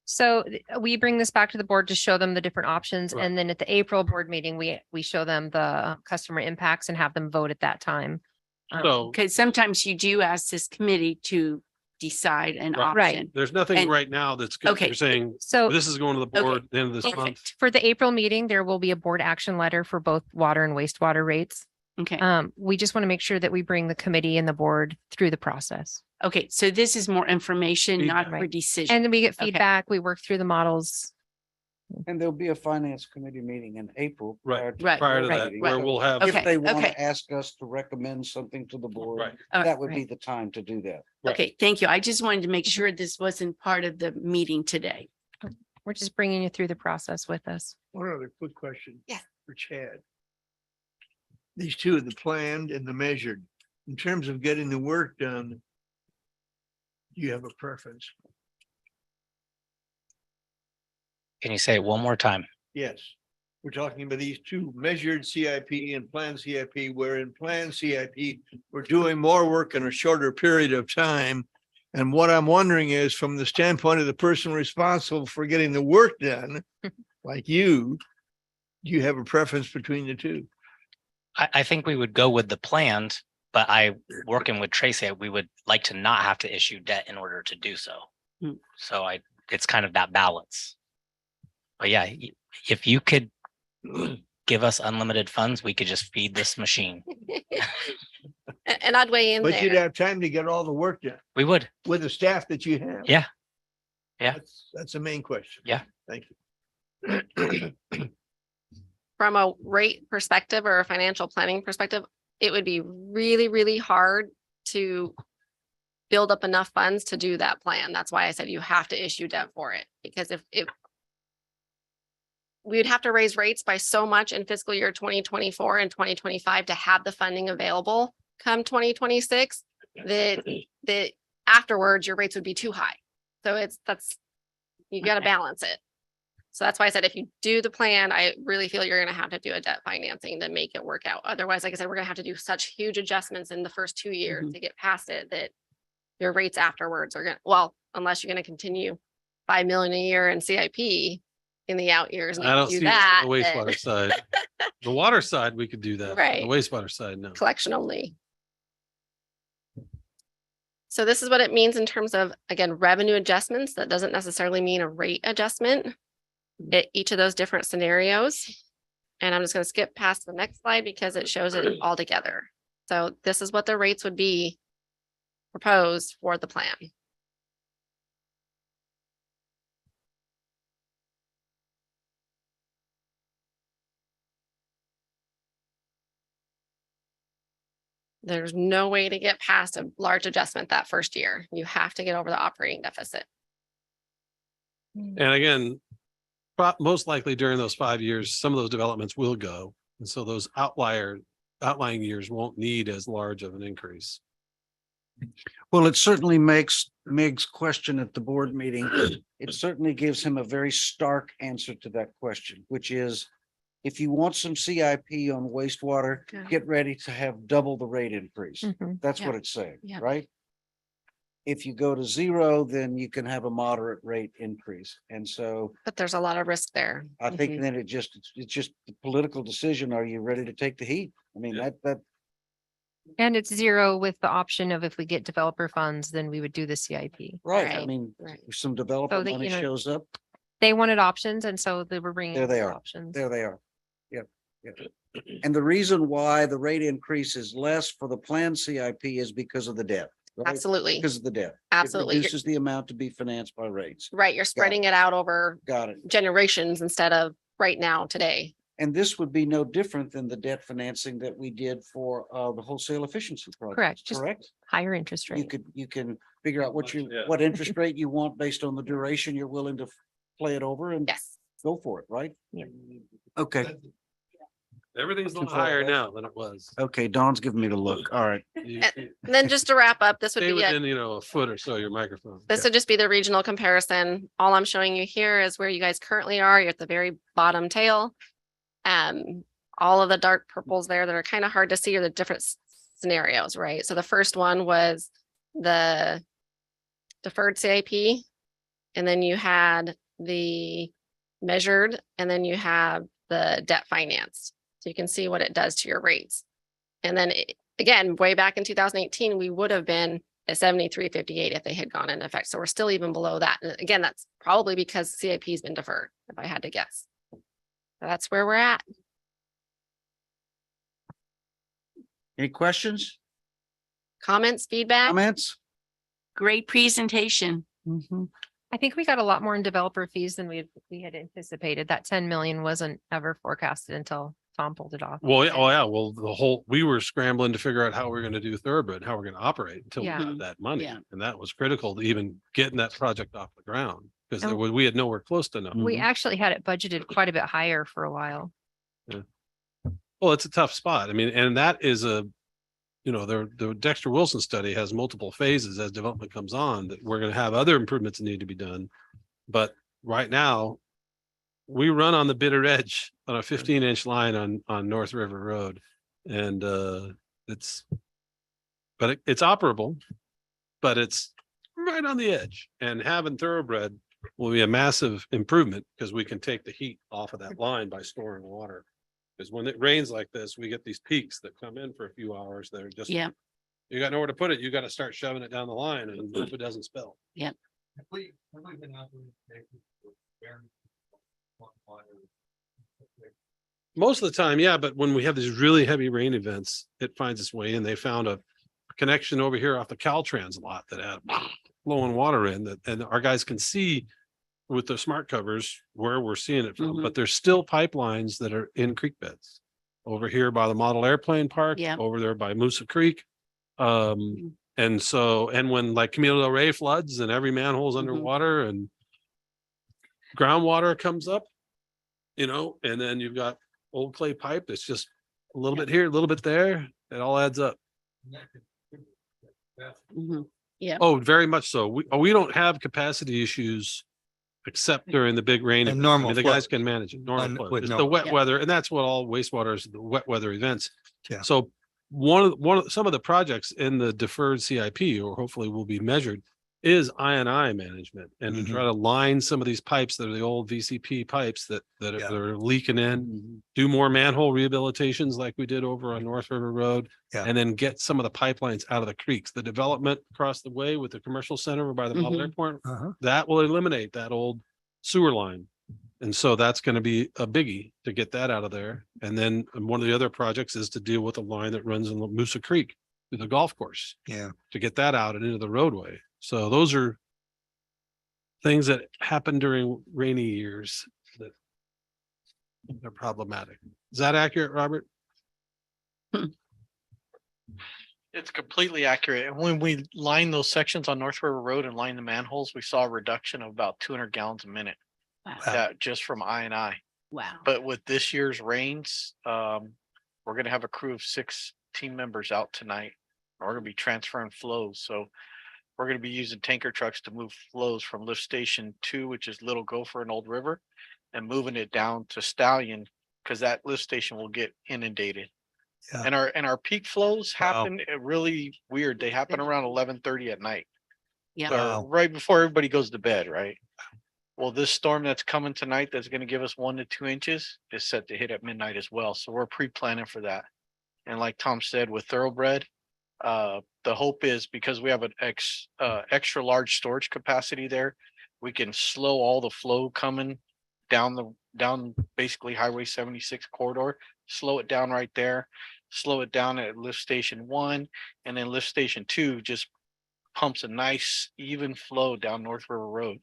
So we bring this back to the board to show them the different options. Right. And then at the April board meeting, we show them the customer impacts and have them vote at that time. So Because sometimes you do ask this committee to decide an Right. option. there's nothing And- right now that's good. Okay. You're saying So this is going to the board at the end of this month. Perfect. for the April meeting, there will be a board action letter for both water and wastewater rates. Okay, We just want to make sure that we bring the committee and the board through the process. okay, so this is more information, not Feedback. for decision. And then we get Okay. feedback, we work through the models. And there'll be a finance committee meeting in April. Right, Right, prior to right, that, meeting. where right. we'll have. Okay. If they want okay. to ask us to recommend something to the board, Right. that would be Right. the time to do that. Right. Okay, thank you. I just wanted to make sure this wasn't part of the meeting today. We're just bringing you through the process with us. One other quick question. Yes. For Chad. These two, the planned and the measured, in terms of getting the work done, do you have a preference? Can you say it one more time? Yes. We're talking about these two, measured CIP and planned CIP, where in planned CIP, we're doing more work in a shorter period of time. And what I'm wondering is, from the standpoint of the person responsible for getting the work done, like you, do you have a preference between the two? I think we would go with the planned, but working with Tracy, we would like to not have to issue debt in order to do so. Hmm. So it's kind of that balance. But yeah, if you could give us unlimited funds, we could just feed this machine. and I'd weigh in But you'd there. have time to get all the work done We would. with the staff that you have. Yeah. Yeah. That's the main question. Yeah. Thank you. From a rate perspective or a financial planning perspective, it would be really, really hard to build up enough funds to do that plan. That's why I said you have to issue debt for it, because if we would have to raise rates by so much in fiscal year 2024 and 2025 to have the funding available come 2026, that afterwards your rates would be too high. So you got to Okay. balance it. So that's why I said, if you do the plan, I really feel you're going to have to do a debt financing to make it work out. Otherwise, like I said, we're going to have to do such huge adjustments in the first 2 years Mhm. to get past it, that your rates afterwards are going to, well, unless you're going to continue 5 million a year in CIP in the out years. and I you don't do see that, the then wastewater side. The water side, we could do that. Right. The wastewater side, no. collection only. So this is what it means in terms of, again, revenue adjustments. That doesn't necessarily mean a rate adjustment at each of those different scenarios. And I'm just going to skip past the next slide because it shows it all together. So this is what the rates would be proposed for the plan. There's no way to get past a large adjustment that first year. You have to get over the operating deficit. And again, most likely during those 5 years, some of those developments will go. And so those outlying years won't need as large of an increase. Well, it certainly makes Meg's question at the board meeting, it certainly gives him a very stark answer to that question, which is, if you want some CIP on wastewater, Yeah. get ready to have double the rate increase. Mhm. That's Yeah. what it's saying, Yeah. right? If you go to zero, then you can have a moderate rate increase. And so But there's a lot of risk there. I think Mhm. that it's just the political decision. Are you ready to take the heat? I mean, that And it's zero with the option of if we get developer funds, then we would do the CIP. right. I Right, mean, right. if some developer that, money you know, shows up, They wanted options and so they were bringing. There they more are. Options. there they are. Yep. Yep. And the reason why the rate increase is less for the planned CIP is because of the debt. Right? Absolutely, Because of the debt. It absolutely. You're- reduces the amount to be financed by rates. Right, you're spreading it out over Got it. generations instead of right now, today. And this would be no different than the debt financing that we did for the wholesale efficiency project. Correct, just Correct? higher interest You rate. you can figure out what Yeah. what interest rate you want based on the duration you're willing to play it over and Yes. go for it, right? Yeah. Okay, Everything's a little Too far higher ahead. now than it was. okay, Dawn's giving me the look. All right. You- And then just to wrap up, this would Stay be it. within, a foot or so of your microphone. This would just be the regional comparison. All I'm showing you here is where you guys currently are. You're at the very bottom tail. All of the dark purples there that are kind of hard to see are the different scenarios, right? So the first one was the deferred CIP. And then you had the measured, and then you have the debt finance. So you can see what it does to your rates. And then again, way back in 2018, we would have been at 73.58 if they had gone into effect. So we're still even below that. And again, that's probably because CIP has been deferred, if I had to guess. So that's where we're at. Any questions, Comments, feedback? comments? Great presentation. I think we got a lot more in developer fees than we had anticipated. That 10 million wasn't ever forecasted until Tom pulled it off. Well, well, we were scrambling to figure out how we're gonna do Thoroughbred, how we're gonna operate until we Yeah. got that money. Yeah. And that was critical to even getting that project off the ground, because And- we had nowhere close to enough. We actually had it budgeted quite a bit higher for a while. Well, it's a tough spot. I mean, and that is the Dexter Wilson study has multiple phases as development comes on, that we're gonna have other improvements that need to be done. But right now, we run on the bitter edge on a 15-inch line on North River Road. And it's operable, but it's right on the edge. And having Thoroughbred will be a massive improvement because we can take the heat off of that line by storing water. Because when it rains like this, we get these peaks that come in for a few hours that are just, Yeah, you got nowhere to put it. You got to start shoving it down the line and hope it doesn't spill. Most of the time, yeah, but when we have these really heavy rain events, it finds its way in. They found a connection over here off the Caltrans lot that had flowing water in that, and our guys can see with the smart covers where we're seeing it from, Mhm. but there's still pipelines that are in creek beds. Over here by the model airplane park, Yeah. over there by Moosa Creek. And so, and when like Camino del Rey floods and every manhole's underwater and groundwater comes up, and then you've got old clay pipe that's just a little bit here, a little bit there, it all adds up. mhm. Oh, very much so. We don't have capacity issues except during the big rain. And events. I normal mean, the flow. guys can manage it. Normal flow. With It's the normal- wet Yeah. weather, and that's what all wastewater is, the wet weather events. Yeah. So some of the projects in the deferred CIP, or hopefully will be measured, is I&I management and to try to line some of these pipes that are the old VCP pipes that Yeah. are leaking in, do more manhole rehabilitations like we did over on North River Road. Yeah. And then get some of the pipelines out of the creeks. The development across the way with the commercial center over by the model Mhm. airport, Uh-huh. that will eliminate that old sewer line. And so that's going to be a biggie to get that out of there. And then one of the other projects is to deal with the line that runs in the Moosa Creek through the golf course Yeah. to get that out and into the roadway. So those are things that happen during rainy years that are problematic. Is that accurate, Robert? It's completely accurate. And when we line those sections on North River Road and line the manholes, we saw a reduction of about 200 gallons a minute. Wow. That just from I&I. Wow. But with this year's rains, we're gonna have a crew of 6 team members out tonight. We're gonna be transferring flows, so we're gonna be using tanker trucks to move flows from lift station 2, which is Little Gopher and Old River, and moving it down to Stallion, because that lift station will get inundated. Yeah. And our peak flows Wow. happen really weird. They happen around 11:30 at night. Yeah. Wow. right before everybody goes to bed, right? Well, this storm that's coming tonight, that's gonna give us 1 to 2 inches, is set to hit at midnight as well. So we're pre-planning for that. And like Tom said, with Thoroughbred, the hope is because we have an extra large storage capacity there, we can slow all the flow coming down basically Highway 76 corridor, slow it down right there, slow it down at lift station 1, and then lift station 2 just pumps a nice even flow down North River Road.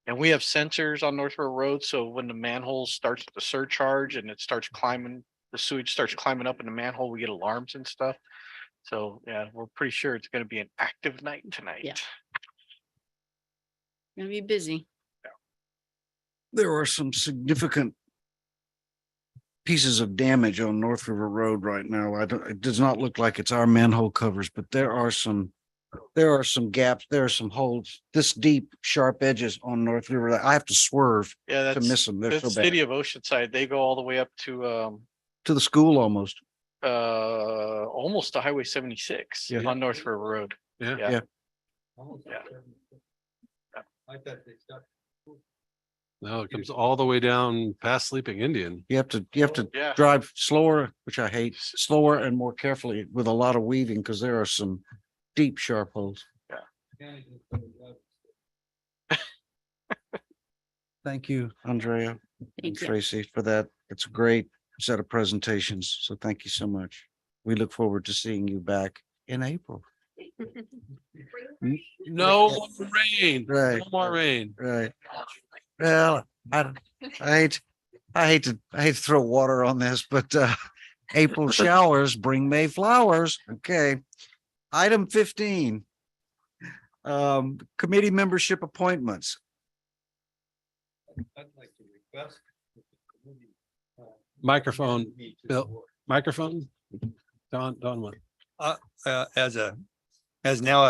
And we have sensors on North River Road, so when the manhole starts to surcharge and it starts climbing, the sewage starts climbing up in the manhole, we get alarms and stuff. So yeah, we're pretty sure it's gonna be an active night tonight. Yeah. Gonna be busy. There are some significant pieces of damage on North River Road right now. It does not look like it's our manhole covers, but there are some gaps, there are some holes, this deep, sharp edges on North River. That I have to swerve Yeah, to miss that's them. They're the so bad. city of Oceanside. They go all the way up to To the school almost. almost to Highway 76 Yeah. on North River Road. Yeah. Yeah. Yeah. No, it comes all the way down past Sleeping Indian. You have to Yeah. drive slower, which I hate, slower and more carefully with a lot of weaving because there are some deep, sharp holes. Thank you, Andrea and Thank you. Tracy, for that. It's a great set of presentations. So thank you so much. We look forward to seeing you back in April. No more rain. Right. No more rain. Right. Well, I hate to throw water on this, but April showers bring May flowers. Okay. Item 15. Committee membership appointments. Microphone, Bill, microphone. Don one. As now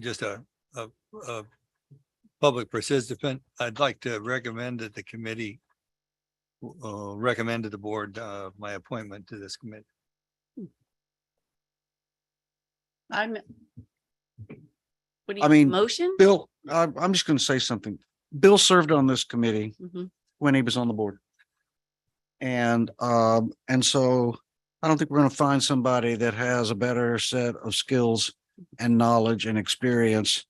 just a public participant, I'd like to recommend that the committee recommend to the board my appointment to this committee. I'm. What do I you, mean, motion? Bill, I'm just going to say something. Bill served on this committee Mhm. when he was on the board. And so I don't think we're going to find somebody that has a better set of skills and knowledge and experience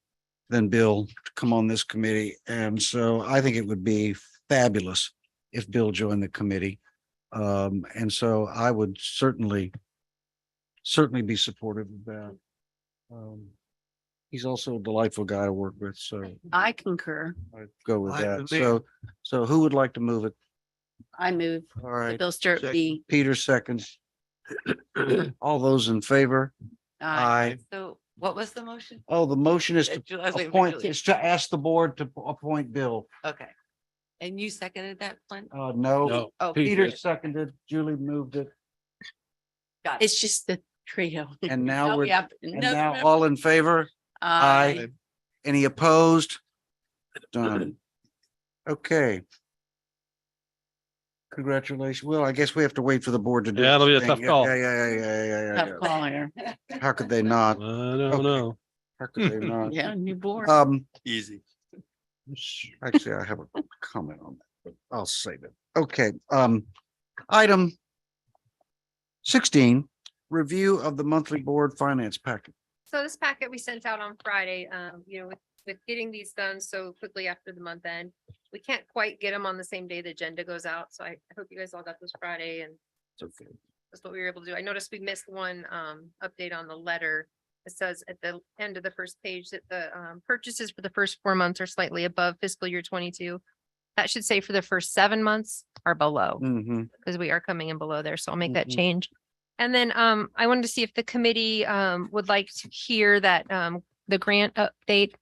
than Bill to come on this committee. And so I think it would be fabulous if Bill joined the committee. And so I would certainly be supportive of that. He's also a delightful guy to work with, so I concur. I'd go with I that. agree. So who would like to move it? I move All that right, Bill Sturt be. Peter seconds. All those in favor? Aye. So what was the motion? Oh, the motion is to I was waiting for appoint, Julie. is to ask the board to appoint Bill. Okay. And you seconded that one? No, No. Oh, Peter seconded, Julie moved it, got it. It's just the trio. and now No, we're, yeah, and no, now no. all in favor? Aye. Any opposed? Done. Okay. Congratulations. Well, I guess we have to wait for the board to do. Yeah, it'll be a its tough thing. call. Yeah. Tough call here. How could they not? I don't know. How could they not? Yeah, new board. Easy. Actually, I have a comment on that, but I'll save it. Okay, item 16, review of the monthly board finance packet. So this packet we sent out on Friday, with getting these done so quickly after the month end, we can't quite get them on the same day the agenda goes out. So I hope you guys all got those Friday and that's what we were able to do. I noticed we missed one update on the letter. It says at the end of the first page that the purchases for the first 4 months are slightly above fiscal year 22. That should say for the first 7 months are below, Mhm. because we are coming in below there. So I'll make that Mhm. change. And then I wanted to see if the committee would like to hear that the grant update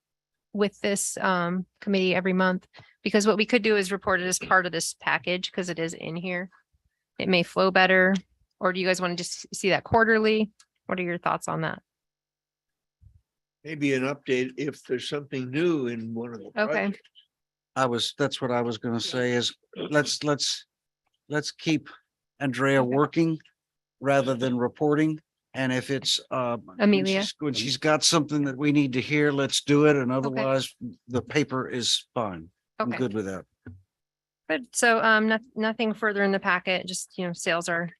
with this committee every month. Because what we could do is report it as part of this package because it is in here. It may flow better. Or do you guys want to just see that quarterly? What are your thoughts on that? Maybe an update if there's something new in one of the. Okay. projects. That's what I was gonna say is, let's keep Andrea working rather than reporting. And if it's Amelia. when she's got something that we need to hear, let's do it. And otherwise, the paper is fine. I'm Okay. good with that. Good. So, nothing further in the packet, just, sales are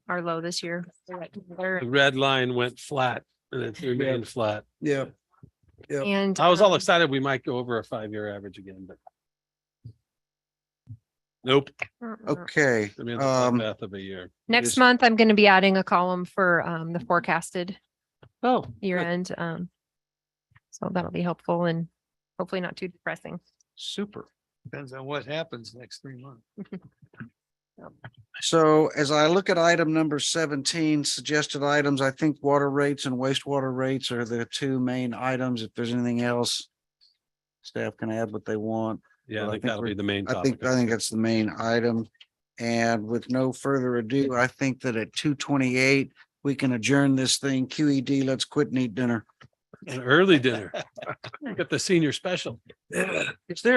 low this year. The red line went flat and it's remained flat. Yeah. And. I was all excited we might go over a 5-year average again, but nope. Okay. I mean, it's a bloodbath of a year. Next is- month, I'm going to be adding a column for, the forecasted Oh, year good. end. So that'll be helpful and hopefully not too depressing. Super. Depends on what happens next 3 months. So as I look at item number 17, suggested items, I think water rates and wastewater rates are the two main items. If there's anything else, staff can add what they want. Yeah, Well, I I think think that'll we're- be the main I topic. think that's the main item. And with no further ado, I think that at 2:28, we can adjourn this thing. QED, let's quit and eat dinner. An early dinner. Get the senior special. Is there